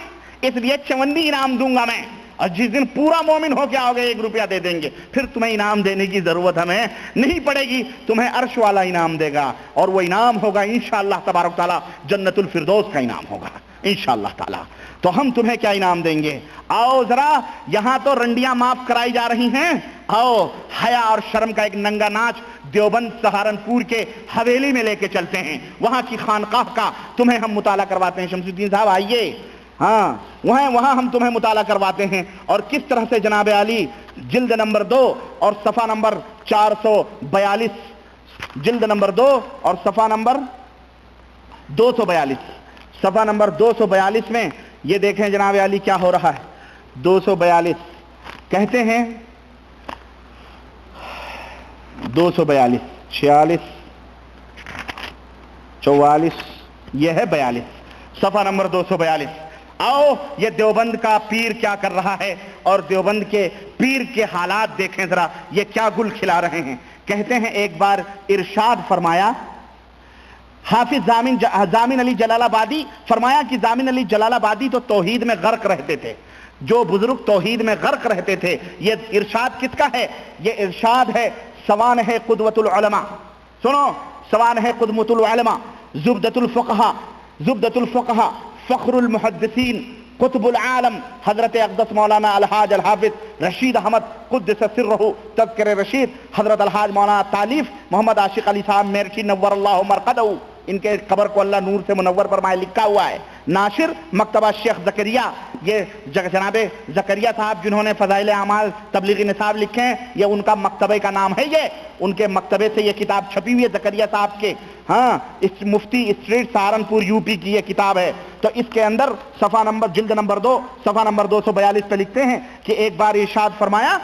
اس لیے 54 انعام دوں گا میں۔ اور جس دن پورا مومن ہو کے آؤ گے 1 روپیہ دے دیں گے، پھر تمہیں انعام دینے کی ضرورت ہمیں نہیں پڑے گی، تمہیں عرش والا انعام دے گا، اور وہ انعام ہوگا انشاءاللہ تبارک تعالی جنت الفردوس کا انعام ہوگا انشاءاللہ تعالی۔ تو ہم تمہیں کیا انعام دیں گے؟ آؤ ذرا، یہاں تو رنڈیاں معاف کرائی جا رہی ہیں، آؤ حیا اور شرم کا ایک ننگا ناچ دیوبند سہارنپور کے حویلی میں لے کے چلتے ہیں، وہاں کی خانقاہ کا تمہیں ہم مطالعہ کرواتے ہیں۔ شمس الدین صاحب آئیے، ہاں وہاں ہم تمہیں مطالعہ کرواتے ہیں، اور کس طرح سے جناب عالی جلد نمبر 2 اور صفحہ نمبر 442، جلد نمبر 2 اور صفحہ نمبر 242، صفحہ نمبر 242 میں یہ دیکھیں جناب عالی کیا ہو رہا ہے۔ 242 کہتے ہیں، 242 46 44 یہ ہے 42، صفحہ نمبر 242۔ آؤ یہ دیوبند کا پیر کیا کر رہا ہے، اور دیوبند کے پیر کے حالات دیکھیں ذرا، یہ کیا گل کھلا رہے ہیں۔ کہتے ہیں ایک بار ارشاد فرمایا حافظ ضامن علی جلال آبادی، فرمایا کہ ضامن علی جلال آبادی تو توحید میں غرق رہتے تھے، جو بزرگ توحید میں غرق رہتے تھے۔ یہ ارشاد کس کا ہے؟ یہ ارشاد ہے سوانح قدوۃ العلماء، سنو، سوانح قدوۃ العلماء، زبدۃ الفقہاء، فخر المحدثین، قطب العالم حضرت اقدس مولانا الحاج الحافظ رشید احمد قدس سرہ تذکر رشید، حضرت الحاج مولانا تالیف محمد عاشق علی صاحب میرٹھی نور اللہ مرقدہ، ان کے قبر کو اللہ نور سے منور فرمائے، لکھا ہوا ہے۔ ناشر مکتبہ شیخ زکریا، یہ جناب زکریا صاحب جنہوں نے فضائل اعمال تبلیغی نصاب لکھے ہیں، یہ ان کا مکتبے کا نام ہے، یہ ان کے مکتبے سے یہ کتاب چھپی ہوئی ہے زکریا صاحب کے، ہاں اس مفتی اسٹریٹ سہارنپور یو پی کی یہ کتاب ہے۔ تو اس کے اندر صفحہ نمبر جلد نمبر 2 صفحہ نمبر 242 پہ لکھتے ہیں کہ ایک بار ارشاد فرمایا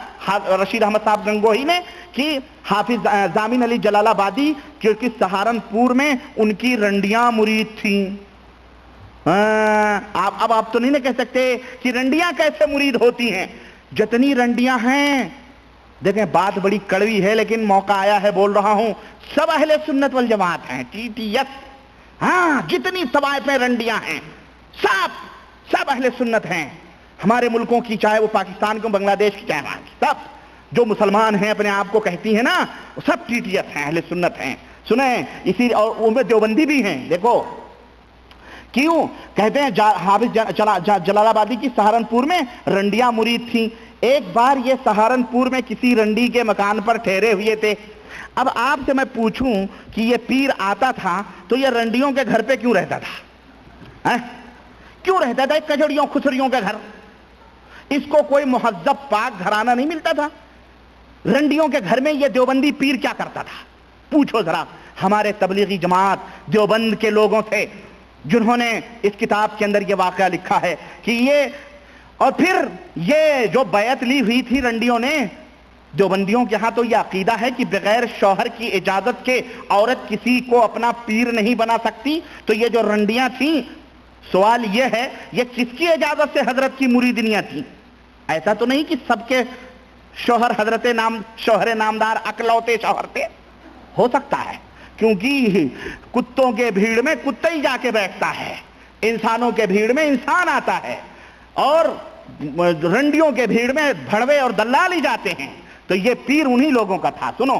رشید احمد صاحب گنگوہی نے کہ حافظ ضامن علی جلال آبادی کیونکہ سہارنپور میں ان کی رنڈیاں مرید تھیں۔ اب آپ تو نہیں نہ کہہ سکتے کہ رنڈیاں کیسے مرید ہوتی ہیں، جتنی رنڈیاں ہیں، دیکھیں بات بڑی کڑوی ہے لیکن موقع آیا ہے بول رہا ہوں، سب اہل سنت والجماعت ہیں، ٹی ٹی ایس، ہاں جتنی طوائفیں رنڈیاں ہیں سب اہل سنت ہیں، ہمارے ملکوں کی، چاہے وہ پاکستان کی، بنگلہ دیش کی، چاہے وہاں کی، سب جو مسلمان ہیں اپنے آپ کو کہتی ہیں نا، وہ سب ٹی ٹی ایس ہیں، اہل سنت ہیں۔ سنیں اسی، اور ان میں دیوبندی بھی ہیں، دیکھو کیوں کہتے ہیں حافظ جلال آبادی کی سہارنپور میں رنڈیاں مرید تھیں۔ ایک بار یہ سہارنپور میں کسی رنڈی کے مکان پر ٹھہرے ہوئے تھے۔ اب آپ سے میں پوچھوں کہ یہ پیر آتا تھا تو یہ رنڈیوں کے گھر پہ کیوں رہتا تھا؟ کیوں رہتا تھا کجڑیوں خسریوں کے گھر؟ اس کو کوئی مہذب پاک گھرانہ نہیں ملتا تھا؟ رنڈیوں کے گھر میں یہ دیوبندی پیر کیا کرتا تھا؟ پوچھو ذرا ہمارے تبلیغی جماعت دیوبند کے لوگوں سے، جنہوں نے اس کتاب کے اندر یہ واقعہ لکھا ہے کہ یہ، اور پھر یہ جو بیعت لی ہوئی تھی رنڈیوں نے، دیوبندیوں کے ہاں تو یہ عقیدہ ہے کہ بغیر شوہر کی اجازت کے عورت کسی کو اپنا پیر نہیں بنا سکتی، تو یہ جو رنڈیاں تھیں، سوال یہ ہے یہ کس کی اجازت سے حضرت کی مریدنیاں تھیں؟ ایسا تو نہیں کہ سب کے شوہر شوہر نامدار اکلوتے شوہر تھے، ہو سکتا ہے، کیونکہ کتوں کے بھیڑ میں کتا ہی جا کے بیٹھتا ہے، انسانوں کے بھیڑ میں انسان آتا ہے، اور رنڈیوں کے بھیڑ میں بھڑوے اور دلال ہی جاتے ہیں، تو یہ پیر انہی لوگوں کا تھا۔ سنو،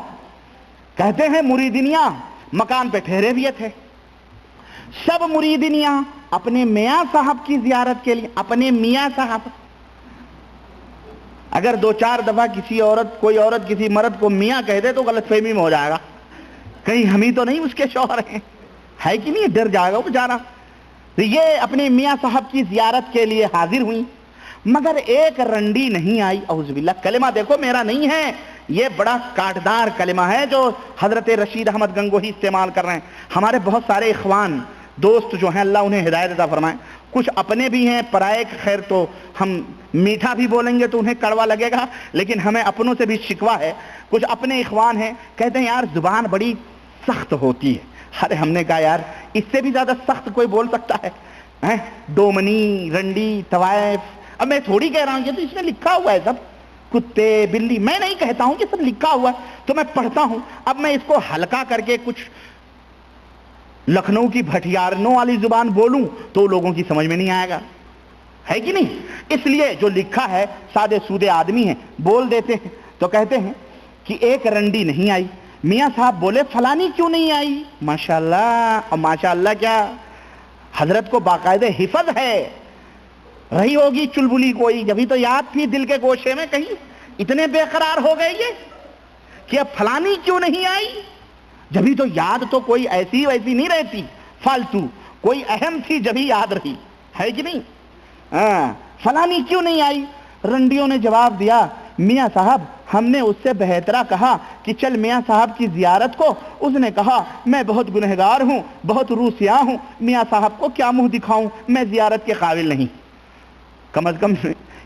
کہتے ہیں مریدنیاں مکان پہ ٹھہرے ہوئے تھے، سب مریدنیاں اپنے میاں صاحب کی زیارت کے لیے، اپنے میاں صاحب، اگر 2-4 دفعہ کوئی عورت کسی مرد کو میاں کہہ دے تو غلط فہمی میں ہو جائے گا، کہیں ہم ہی تو نہیں اس کے شوہر ہیں، ہے کہ نہیں، ڈر جائے گا وہ بیچارہ۔ تو یہ اپنے میاں صاحب کی زیارت کے لیے حاضر ہوئی، مگر ایک رنڈی نہیں آئی۔ اعوذ باللہ، کلمہ دیکھو میرا نہیں ہے، یہ بڑا کاٹدار کلمہ ہے جو حضرت رشید احمد گنگوہی استعمال کر رہے ہیں۔ ہمارے بہت سارے اخوان دوست جو ہیں، اللہ انہیں ہدایت عطا فرمائے، کچھ اپنے بھی ہیں، پرائے خیر تو ہم میٹھا بھی بولیں گے تو انہیں کڑوا لگے گا، لیکن ہمیں اپنوں سے بھی شکوہ ہے، کچھ اپنے اخوان ہیں کہتے ہیں یار زبان بڑی سخت ہوتی ہے۔ ارے ہم نے کہا یار اس سے بھی زیادہ سخت کوئی بول سکتا ہے؟ ڈومنی، رنڈی، طوائف، اب میں تھوڑی کہہ رہا ہوں، یہ تو اس میں لکھا ہوا ہے سب، کتے بلی، میں نہیں کہتا ہوں کہ سب لکھا ہوا ہے، تو میں پڑھتا ہوں۔ اب میں اس کو ہلکا کر کے کچھ لکھنؤ کی بھٹیارنوں والی زبان بولوں تو لوگوں کی سمجھ میں نہیں آئے گا، ہے کہ نہیں؟ اس لیے جو لکھا ہے سادے سودے آدمی ہیں بول دیتے ہیں۔ تو کہتے ہیں کہ ایک رنڈی نہیں آئی، میاں صاحب بولے فلانی کیوں نہیں آئی؟ ماشاءاللہ، اور ماشاءاللہ کیا حضرت کو باقاعدہ حفظ ہے، رہی ہوگی چلبلی کوئی، جبھی تو یاد تھی دل کے گوشے میں، کہیں اتنے بے قرار ہو گئے یہ کہ اب فلانی کیوں نہیں آئی؟ جبھی تو یاد تو کوئی ایسی ویسی نہیں رہتی فالتو، کوئی اہم تھی جبھی یاد رہی، ہے کہ نہیں؟ فلانی کیوں نہیں آئی؟ رنڈیوں نے جواب دیا میاں صاحب ہم نے اس سے بہترا کہا کہ چل میاں صاحب کی زیارت کو، اس نے کہا میں بہت گنہگار ہوں، بہت روسیاہ ہوں، میاں صاحب کو کیا منہ دکھاؤں، میں زیارت کے قابل نہیں۔ کم از کم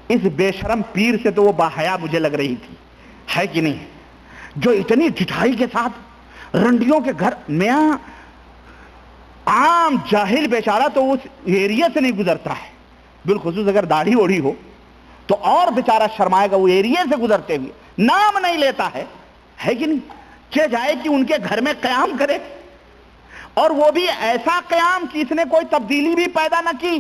اس بے شرم پیر سے تو وہ باحیا مجھے لگ رہی تھی، ہے کہ نہیں؟ جو اتنی ڈٹھائی کے ساتھ رنڈیوں کے گھر، میاں عام جاہل بیچارہ تو اس ایریا سے نہیں گزرتا ہے، بالخصوص اگر داڑھی اوڑھی ہو تو اور بیچارہ شرمائے گا، وہ ایریا سے گزرتے ہوئے نام نہیں لیتا ہے کہ نہیں؟ چہ جائے کہ ان کے گھر میں قیام کرے، اور وہ بھی ایسا قیام کہ اس نے کوئی تبدیلی بھی پیدا نہ کی،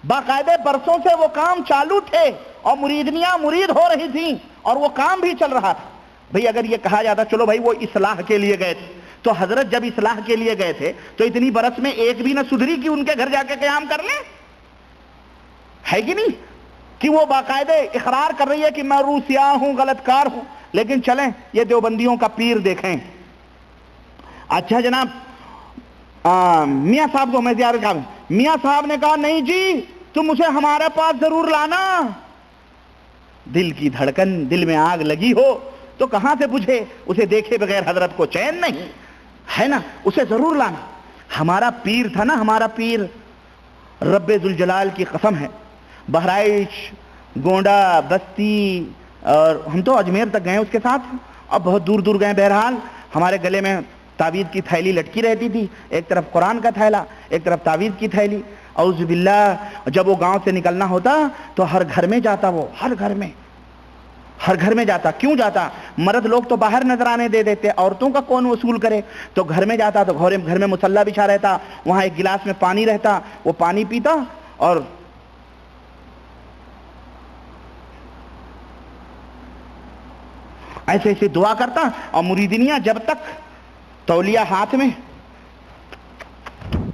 باقاعدہ برسوں سے وہ کام چالو تھے اور مریدنیاں مرید ہو رہی تھیں اور وہ کام بھی چل رہا تھا۔ بھئی اگر یہ کہا جاتا چلو بھائی وہ اصلاح کے لیے گئے تھے، تو حضرت جب اصلاح کے لیے گئے تھے تو اتنی برس میں ایک بھی نہ سدھری کہ ان کے گھر جا کے قیام کر لیں، ہے کہ نہیں؟ کہ وہ باقاعدہ اقرار کر رہی ہے کہ میں روسیاہ ہوں، غلط کار ہوں۔ لیکن چلیں یہ دیوبندیوں کا پیر دیکھیں، اچھا جناب میاں صاحب کو میں زیارت کر، میاں صاحب نے کہا نہیں جی تم اسے ہمارے پاس ضرور لانا۔ دل کی دھڑکن، دل میں آگ لگی ہو تو کہاں سے بجھے؟ اسے دیکھے بغیر حضرت کو چین نہیں، ہے نا؟ اسے ضرور لانا۔ ہمارا پیر تھا نا، ہمارا پیر، رب ذوالجلال کی قسم ہے، بہرائچ، گونڈا، بستی، اور ہم تو اجمیر تک گئے اس کے ساتھ، اب بہت دور دور گئے۔ بہرحال ہمارے گلے میں تعویذ کی تھیلی لٹکی رہتی تھی، ایک طرف قرآن کا تھیلا، ایک طرف تعویذ کی تھیلی۔ اعوذ باللہ، جب وہ گاؤں سے نکلنا ہوتا تو ہر گھر میں جاتا، وہ ہر گھر میں جاتا۔ کیوں جاتا؟ مرد لوگ تو باہر نظر آنے دے دیتے، عورتوں کا کون وصول کرے؟ تو گھر میں جاتا، تو گھر میں مصلی بچھا رہتا، وہاں ایک گلاس میں پانی رہتا، وہ پانی پیتا اور ایسے ایسے دعا کرتا، اور مریدنیاں جب تک تولیہ ہاتھ میں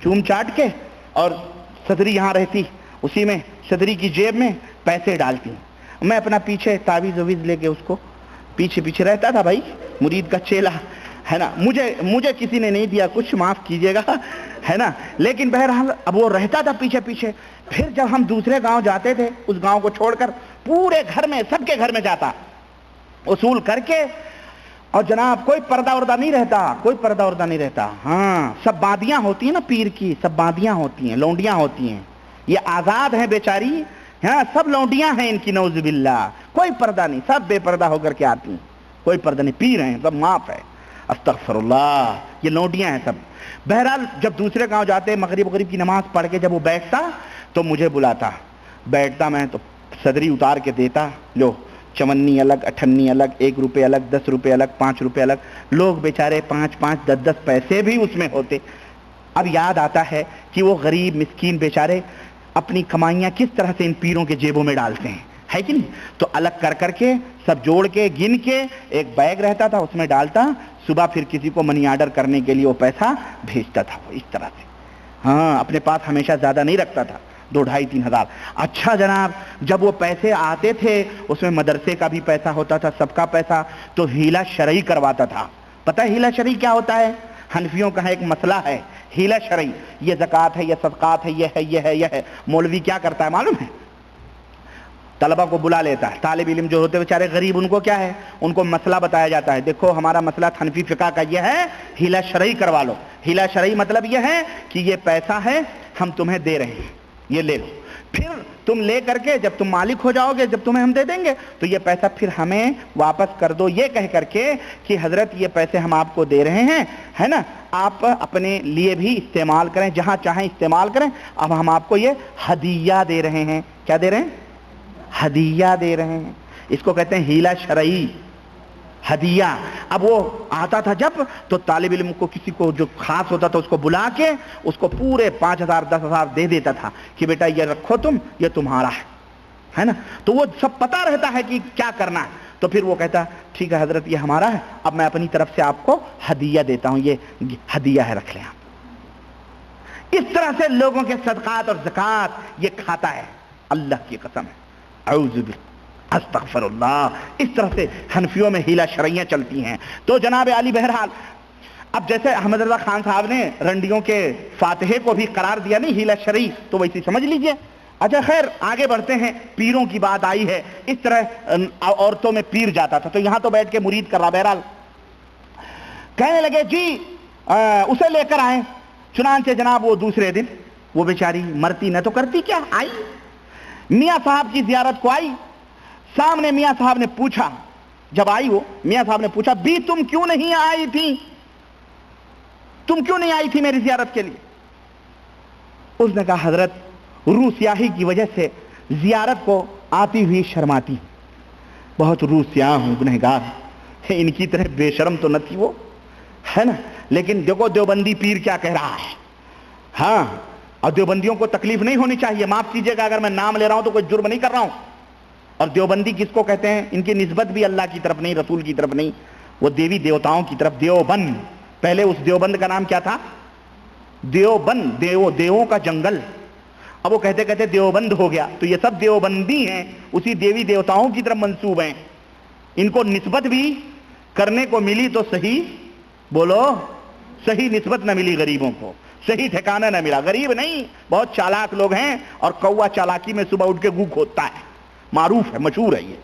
چوم چاٹ کے اور صدری یہاں رہتی، اسی میں صدری کی جیب میں پیسے ڈالتی، میں اپنا پیچھے تعویذ وویز لے کے اس کو پیچھے رہتا تھا۔ بھائی مرید کا چیلا ہے نا، مجھے کسی نے نہیں دیا، کچھ معاف کیجیے گا، ہے نا؟ لیکن بہرحال اب وہ رہتا تھا پیچھے۔ پھر جب ہم دوسرے گاؤں جاتے تھے، اس گاؤں کو چھوڑ کر پورے گھر میں، سب کے گھر میں جاتا اصول کر کے، اور جناب کوئی پردہ وردہ نہیں رہتا، ہاں سب باندیاں ہوتی ہیں نا پیر کی، سب باندیاں ہوتی ہیں، لونڈیاں ہوتی ہیں، یہ آزاد ہیں بیچاری، ہاں سب لونڈیاں ہیں ان کی، نعوذ باللہ، کوئی پردہ نہیں، سب بے پردہ ہو کر کے آتی ہیں، کوئی پردہ نہیں، پیر ہیں سب، معاف ہے، استغفر اللہ، یہ لونڈیاں ہیں سب۔ بہرحال جب دوسرے گاؤں جاتے، مغرب کی نماز پڑھ کے جب وہ بیٹھتا تو مجھے بلاتا، بیٹھتا میں تو صدری اتار کے دیتا، لو چونی الگ، اٹھنی الگ، 1 روپے الگ، 10 روپے الگ، 5 روپے الگ، لوگ بیچارے 5 10 پیسے بھی اس میں ہوتے۔ اب یاد آتا ہے کہ وہ غریب مسکین بیچارے اپنی کمائیاں کس طرح سے ان پیروں کے جیبوں میں ڈالتے ہیں، ہے کہ نہیں؟ تو الگ کر کے سب جوڑ کے گن کے ایک بیگ رہتا تھا، اس میں ڈالتا، صبح پھر کسی کو منی آرڈر کرنے کے لیے وہ پیسہ بھیجتا تھا، اس طرح سے، ہاں اپنے پاس ہمیشہ زیادہ نہیں رکھتا تھا، 2 ڈھائی 3 ہزار۔ اچھا جناب جب وہ پیسے آتے تھے، اس میں مدرسے کا بھی پیسہ ہوتا تھا، سب کا پیسہ، تو ہیلا شرعی کرواتا تھا۔ پتہ ہے ہیلا شرعی کیا ہوتا ہے؟ حنفیوں کا ایک مسئلہ ہے ہیلا شرعی، یہ زکوٰۃ ہے، یہ صدقات ہے، یہ ہے۔ مولوی کیا کرتا ہے معلوم ہے؟ طلبہ کو بلا لیتا ہے، طالب علم جو ہوتے بیچارے غریب، ان کو کیا ہے، ان کو مسئلہ بتایا جاتا ہے، دیکھو ہمارا مسئلہ حنفی فقہ کا یہ ہے، ہیلا شرعی کروا لو۔ ہیلا شرعی مطلب یہ ہے کہ یہ پیسہ ہے، ہم تمہیں دے رہے ہیں، یہ لے لو، پھر تم لے کر کے جب تم مالک ہو جاؤ گے، جب تمہیں ہم دے دیں گے تو یہ پیسہ پھر ہمیں واپس کر دو، یہ کہہ کر کے کہ حضرت یہ پیسے ہم آپ کو دے رہے ہیں، ہے نا، آپ اپنے لیے بھی استعمال کریں، جہاں چاہیں استعمال کریں، اب ہم آپ کو یہ ہدیہ دے رہے ہیں۔ کیا دے رہے ہیں؟ ہدیہ دے رہے ہیں، اس کو کہتے ہیں ہیلا شرعی، ہدیہ۔ اب وہ آتا تھا جب تو طالب علم کو، کسی کو جو خاص ہوتا تھا، اس کو بلا کے اس کو پورے 5,000 10,000 دے دیتا تھا کہ بیٹا یہ رکھو تم، یہ تمہارا ہے نا۔ تو وہ سب پتا رہتا ہے کہ کیا کرنا ہے، تو پھر وہ کہتا ٹھیک ہے حضرت یہ ہمارا ہے، اب میں اپنی طرف سے آپ کو ہدیہ دیتا ہوں، یہ ہدیہ ہے، رکھ لیں آپ۔ اس طرح سے لوگوں کے صدقات اور زکوٰۃ یہ کھاتا ہے، اللہ کی قسم ہے، اعوذ باللہ۔ استغفر اللہ. اس طرح سے حنفیوں میں ہیلا شرعیاں چلتی ہیں. تو جناب علی بہرحال اب جیسے احمد رضا خان صاحب نے رنڈیوں کے فاتحے کو بھی قرار دیا نہیں ہیلا شرعی، تو ویسے سمجھ لیجئے. اچھا خیر آگے بڑھتے ہیں. پیروں کی بات آئی ہے، اس طرح عورتوں میں پیر جاتا تھا تو یہاں تو بیٹھ کے مرید کر رہا. بہرحال کہنے لگے جی اسے لے کر آئے. چنانچہ جناب وہ دوسرے دن وہ بیچاری مرتی نہ تو کرتی کیا، آئی میاں صاحب کی زیارت کو آئی. سامنے میاں صاحب نے پوچھا، جب آئی وہ میاں صاحب نے پوچھا بھی تم کیوں نہیں آئی تھی، تم کیوں نہیں آئی تھی میری زیارت کے لیے؟ اس نے کہا حضرت روح سیاہی کی وجہ سے زیارت کو آتی ہوئی شرماتی، بہت روح سیاہ ہوں، گنہگار. ان کی طرح بے شرم تو نہ تھی وہ، ہے نا. لیکن دیکھو دیوبندی پیر کیا کہہ رہا ہے. ہاں اور دیوبندیوں کو تکلیف نہیں ہونی چاہیے. معاف کیجئے گا اگر میں نام لے رہا ہوں تو کوئی جرم نہیں کر رہا ہوں. اور دیوبندی کس کو کہتے ہیں؟ ان کی نسبت بھی اللہ کی طرف نہیں، رسول کی طرف نہیں، وہ دیوی دیوتاؤں کی طرف. دیوبند، پہلے اس دیوبند کا نام کیا تھا؟ دیوبند، دیووں کا جنگل. اب وہ کہتے کہتے دیوبند ہو گیا. تو یہ سب دیوبندی ہیں، اسی دیوی دیوتاؤں کی طرف منسوب ہیں. ان کو نسبت بھی کرنے کو ملی تو صحیح بولو، صحیح نسبت نہ ملی غریبوں کو، صحیح ٹھکانہ نہ ملا. غریب نہیں، بہت چالاک لوگ ہیں اور کوا چالاکی میں صبح اٹھ کے گو کھودتا ہے، معروف ہے، مشہور ہے یہ.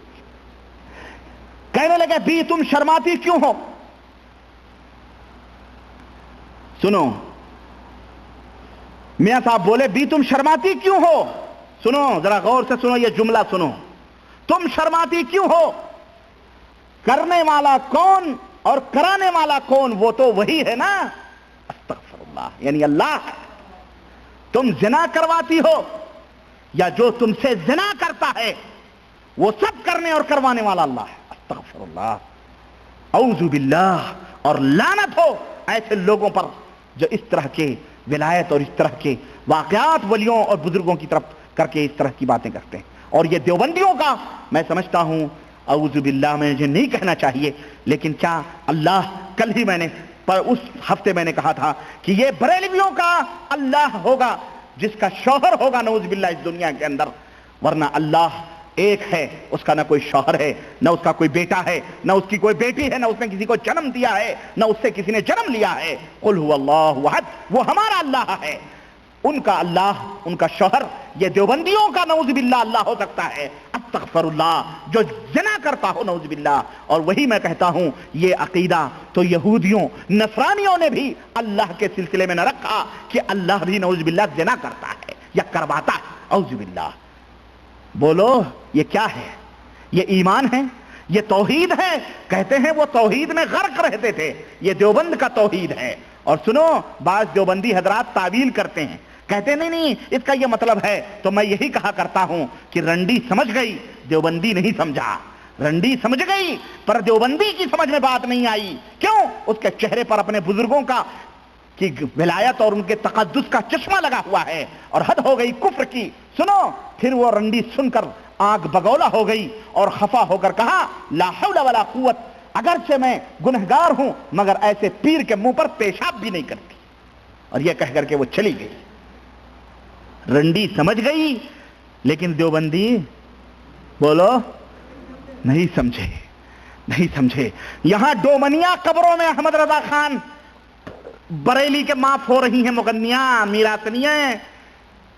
کہنے لگے بھی تم شرماتی کیوں ہو؟ سنو میاں صاحب بولے بھی تم شرماتی کیوں ہو؟ سنو ذرا غور سے سنو یہ جملہ سنو. تم شرماتی کیوں ہو؟ کرنے والا کون اور کرانے والا کون؟ وہ تو وہی ہے نا. استغفر اللہ، یعنی اللہ. تم زنا کرواتی ہو یا جو تم سے زنا کرتا ہے وہ سب کرنے اور کروانے والا اللہ ہے. استغفر اللہ، اعوذ باللہ. اور لعنت ہو ایسے لوگوں پر جو اس طرح کے ولایت اور اس طرح کے واقعات ولیوں اور بزرگوں کی طرف کر کے اس طرح کی باتیں کرتے ہیں. اور یہ دیوبندیوں کا میں سمجھتا ہوں اعوذ باللہ میں مجھے نہیں کہنا چاہیے، لیکن کیا اللہ، کل ہی میں نے اس ہفتے میں نے کہا تھا کہ یہ بریلویوں کا اللہ ہوگا جس کا شوہر ہوگا نعوذ باللہ اس دنیا کے اندر. ورنہ اللہ ایک ہے، اس کا نہ کوئی شوہر ہے، نہ اس کا کوئی بیٹا ہے، نہ اس کی کوئی بیٹی ہے، نہ اس نے کسی کو جنم دیا ہے، نہ اس سے کسی نے جنم لیا ہے. قل هو اللہ احد، وہ ہمارا اللہ ہے. ان کا اللہ، ان کا شوہر یہ دیوبندیوں کا نعوذ باللہ اللہ ہو سکتا ہے. استغفر اللہ، جو زنا کرتا ہو نعوذ باللہ. اور وہی میں کہتا ہوں یہ عقیدہ تو یہودیوں نصرانیوں نے بھی اللہ کے سلسلے میں نہ رکھا کہ اللہ بھی نعوذ باللہ زنا کرتا ہے یا کرواتا ہے. اعوذ باللہ. بولو یہ کیا ہے؟ یہ ایمان ہے؟ یہ توحید ہے؟ کہتے ہیں وہ توحید میں غرق رہتے تھے. یہ دیوبند کا توحید ہے. اور سنو بعض دیوبندی حضرات تعویل کرتے ہیں، کہتے نہیں اس کا یہ مطلب ہے. تو میں یہی کہا کرتا ہوں کہ رنڈی سمجھ گئی، دیوبندی نہیں سمجھا. رنڈی سمجھ گئی پر دیوبندی کی سمجھ میں بات نہیں آئی. کیوں؟ اس کے چہرے پر اپنے بزرگوں کا کی ولایت اور ان کے تقدس کا چشمہ لگا ہوا ہے اور حد ہو گئی کفر کی. سنو پھر وہ رنڈی سن کر آنکھ بگولا ہو گئی اور خفا ہو کر کہا لا حول ولا قوت، اگرچہ میں گنہگار ہوں مگر ایسے پیر کے منہ پر پیشاب بھی نہیں کرتی. اور یہ کہہ کر کے وہ چلی گئی. رنڈی سمجھ گئی لیکن دیوبندی بولو نہیں سمجھے، نہیں سمجھے. یہاں ڈومنیا قبروں میں احمد رضا خان بریلی کے معاف ہو رہی ہیں مغنیاں، میراتنیاں،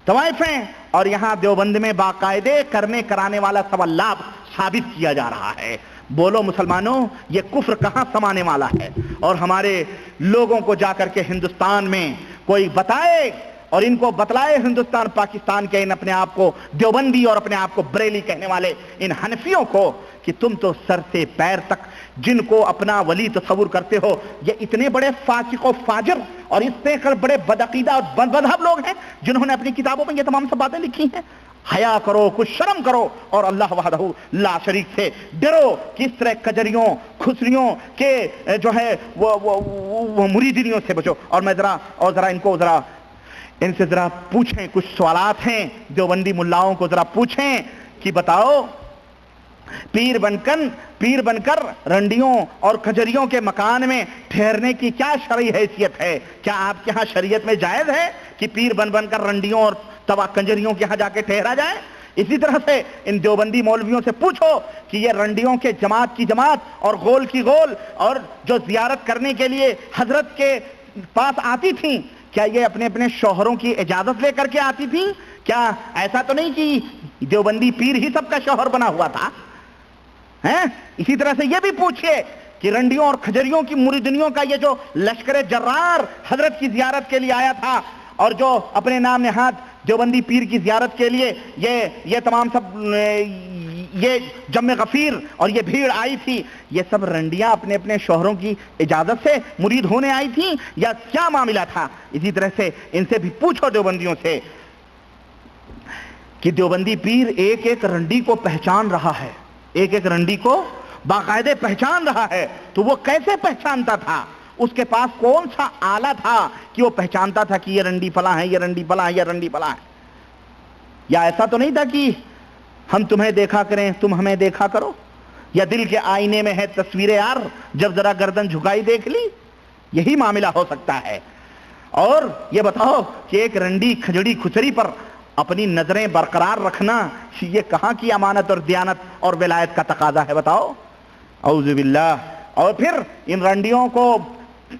طوائفیں، اور یہاں دیوبند میں باقاعدے کرنے کرانے والا سب اللہ ثابت کیا جا رہا ہے. بولو مسلمانوں یہ کفر کہاں سمانے والا ہے؟ اور ہمارے لوگوں کو جا کر کے ہندوستان میں کوئی بتائے اور ان کو بتلائے، ہندوستان پاکستان کے ان اپنے آپ کو دیوبندی اور اپنے آپ کو بریلی کہنے والے ان حنفیوں کو، کہ تم تو سر سے پیر تک جن کو اپنا ولی تصور کرتے ہو یہ اتنے بڑے فاسق و فاجر اور اتنے بڑے بدعقیدہ اور بدمذہب لوگ ہیں جنہوں نے اپنی کتابوں میں یہ تمام سب باتیں لکھی ہیں. حیا کرو، کچھ شرم کرو اور اللہ وحدہ لا شریک سے ڈرو. کس طرح کجریوں خسریوں کے جو ہے وہ مریدینیوں سے بچو. اور میں ان سے ذرا پوچھیں، کچھ سوالات ہیں دیوبندی ملاؤں کو ذرا پوچھیں کہ بتاؤ پیر بن کر رنڈیوں اور کجریوں کے مکان میں ٹھہرنے کی کیا شرعی حیثیت ہے؟ کیا آپ کے ہاں شریعت میں جائز ہے کہ پیر بن کر رنڈیوں اور کنجریوں کے ہاں جا کے ٹھہرا جائے؟ اسی طرح سے ان دیوبندی مولویوں سے پوچھو کہ یہ رنڈیوں کے جماعت کی جماعت اور غول کی غول اور جو زیارت کرنے کے لیے حضرت کے پاس آتی تھیں، کیا یہ اپنے اپنے شوہروں کی اجازت لے کر کے آتی تھیں؟ کیا ایسا تو نہیں کہ دیوبندی پیر ہی سب کا شوہر بنا ہوا تھا؟ اسی طرح سے یہ بھی پوچھئے کہ رنڈیوں اور کھجریوں کی مریدنیوں کا یہ جو لشکر جرار حضرت کی زیارت کے لیے آیا تھا اور جو اپنے نام نہاد دیوبندی پیر کی زیارت کے لیے یہ تمام سب یہ جم غفیر اور یہ بھیڑ آئی تھی، یہ سب رنڈیاں اپنے اپنے شوہروں کی اجازت سے مرید ہونے آئی تھیں یا کیا معاملہ تھا؟ اسی طرح سے ان سے بھی پوچھو دیوبندیوں سے کہ دیوبندی پیر ایک ایک رنڈی کو پہچان رہا ہے، ایک ایک رنڈی کو باقاعدے پہچان رہا ہے، تو وہ کیسے پہچانتا تھا؟ اس کے پاس کون سا آلہ تھا کہ وہ پہچانتا تھا کہ یہ رنڈی فلاں ہے، یہ رنڈی فلاں ہے، یہ رنڈی فلاں ہے؟ یا ایسا تو نہیں تھا کہ ہم تمہیں دیکھا کریں تم ہمیں دیکھا کرو، یا دل کے آئینے میں ہے تصویر یار جب ذرا گردن جھکائی دیکھ لی؟ یہی معاملہ ہو سکتا ہے۔ اور یہ بتاؤ کہ ایک رنڈی کھجڑی کھچری پر اپنی نظریں برقرار رکھنا یہ کہاں کی امانت اور دیانت اور ولایت کا تقاضا ہے؟ بتاؤ، اعوذ باللہ۔ اور پھر ان رنڈیوں کو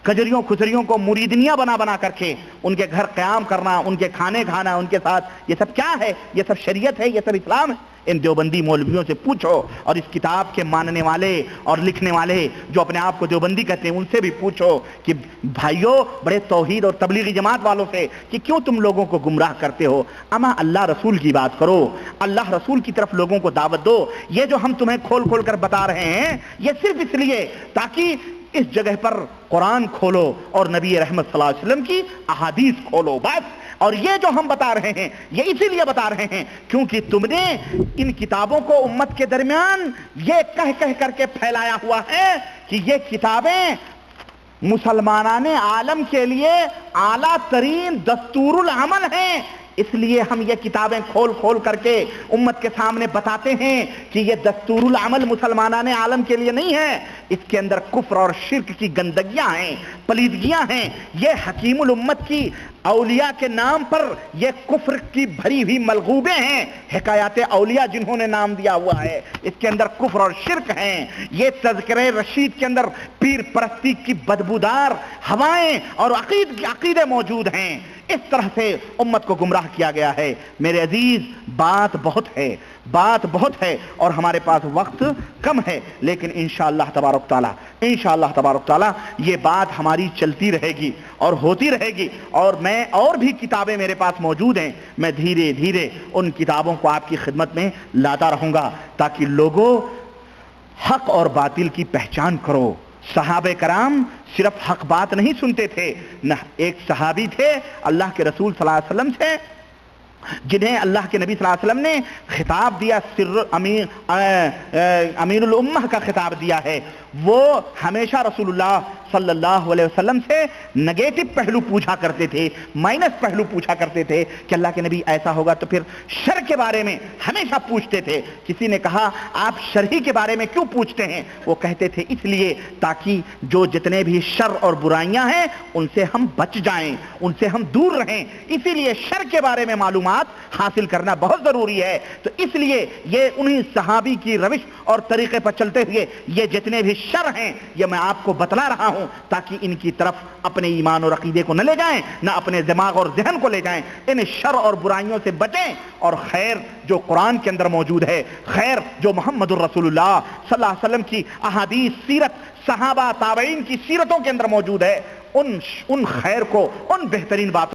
کجریوں کھچریوں کو مریدنیاں بنا بنا کر کے ان کے گھر قیام کرنا، ان کے کھانے کھانا ان کے ساتھ، یہ سب کیا ہے؟ یہ سب شریعت ہے؟ یہ سب اسلام ہے؟ ان دیوبندی مولویوں سے پوچھو، اور اس کتاب کے ماننے والے اور لکھنے والے جو اپنے آپ کو دیوبندی کہتے ہیں ان سے بھی پوچھو کہ بھائیو بڑے توحید اور تبلیغی جماعت والوں سے کہ کیوں تم لوگوں کو گمراہ کرتے ہو؟ اما اللہ رسول کی بات کرو، اللہ رسول کی طرف لوگوں کو دعوت دو۔ یہ جو ہم تمہیں کھول کھول کر بتا رہے ہیں یہ صرف اس لیے تاکہ اس جگہ پر قرآن کھولو اور نبی رحمت صلی اللہ علیہ وسلم کی احادیث کھولو، بس۔ اور یہ جو ہم بتا رہے ہیں یہ اسی لیے بتا رہے ہیں کیونکہ تم نے ان کتابوں کو امت کے درمیان یہ کہہ کہہ کر کے پھیلایا ہوا ہے کہ یہ کتابیں مسلمانان عالم کے لیے اعلیٰ ترین دستور العمل ہیں۔ اس لیے ہم یہ کتابیں کھول کھول کر کے امت کے سامنے بتاتے ہیں کہ یہ دستور العمل مسلمانان عالم کے لیے نہیں ہے، اس کے اندر کفر اور شرک کی گندگیاں ہیں، پلیدگیاں ہیں۔ یہ حکیم الامت کی اولیاء کے نام پر یہ کفر کی بھری ہوئی ملغوبے ہیں، حکایات اولیاء جنہوں نے نام دیا ہوا ہے، اس کے اندر کفر اور شرک ہیں۔ یہ تذکرہ رشید کے اندر پیر پرستی کی بدبودار ہوائیں اور عقیدے موجود ہیں۔ اس طرح سے امت کو گمراہ کیا گیا ہے۔ میرے عزیز بات بہت ہے اور ہمارے پاس وقت کم ہے، لیکن انشاءاللہ تبارک تعالی یہ بات ہماری چلتی رہے گی اور ہوتی رہے گی، اور میں اور بھی کتابیں میرے پاس موجود ہیں، میں دھیرے دھیرے ان کتابوں کو آپ کی خدمت میں لاتا رہوں گا تاکہ لوگوں حق اور باطل کی پہچان کرو۔ صحابہ کرام صرف حق بات نہیں سنتے تھے، نہ ایک صحابی تھے اللہ کے رسول صلی اللہ علیہ وسلم سے جنہیں اللہ کے نبی صلی اللہ علیہ وسلم نے خطاب دیا، امیر الامہ کا خطاب دیا ہے۔ وہ ہمیشہ رسول اللہ صلی اللہ علیہ وسلم سے نگیٹو پہلو پوچھا کرتے تھے، مائنس پہلو پوچھا کرتے تھے کہ اللہ کے نبی ایسا ہوگا تو پھر شر کے بارے میں ہمیشہ پوچھتے تھے۔ کسی نے کہا آپ شر ہی کے بارے میں کیوں پوچھتے ہیں؟ وہ کہتے تھے اس لیے تاکہ جو جتنے بھی شر اور برائیاں ہیں ان سے ہم بچ جائیں، ان سے ہم دور رہیں، اسی لیے شر کے بارے میں معلومات حاصل کرنا بہت ضروری ہے۔ تو اس لیے یہ انہی صحابی کی روش اور طریقے پر چلتے ہوئے یہ جتنے بھی شر ہیں یہ میں آپ کو بتلا رہا ہوں تاکہ ان کی طرف اپنے ایمان اور عقیدے کو نہ لے جائیں، نہ اپنے دماغ اور ذہن کو لے جائیں۔ ان شر اور برائیوں سے بچیں، اور خیر جو قرآن کے اندر موجود ہے، خیر جو محمد الرسول اللہ صلی اللہ علیہ وسلم کی احادیث، سیرت، صحابہ تابعین کی سیرتوں کے اندر موجود ہے، ان خیر کو، ان بہترین باتوں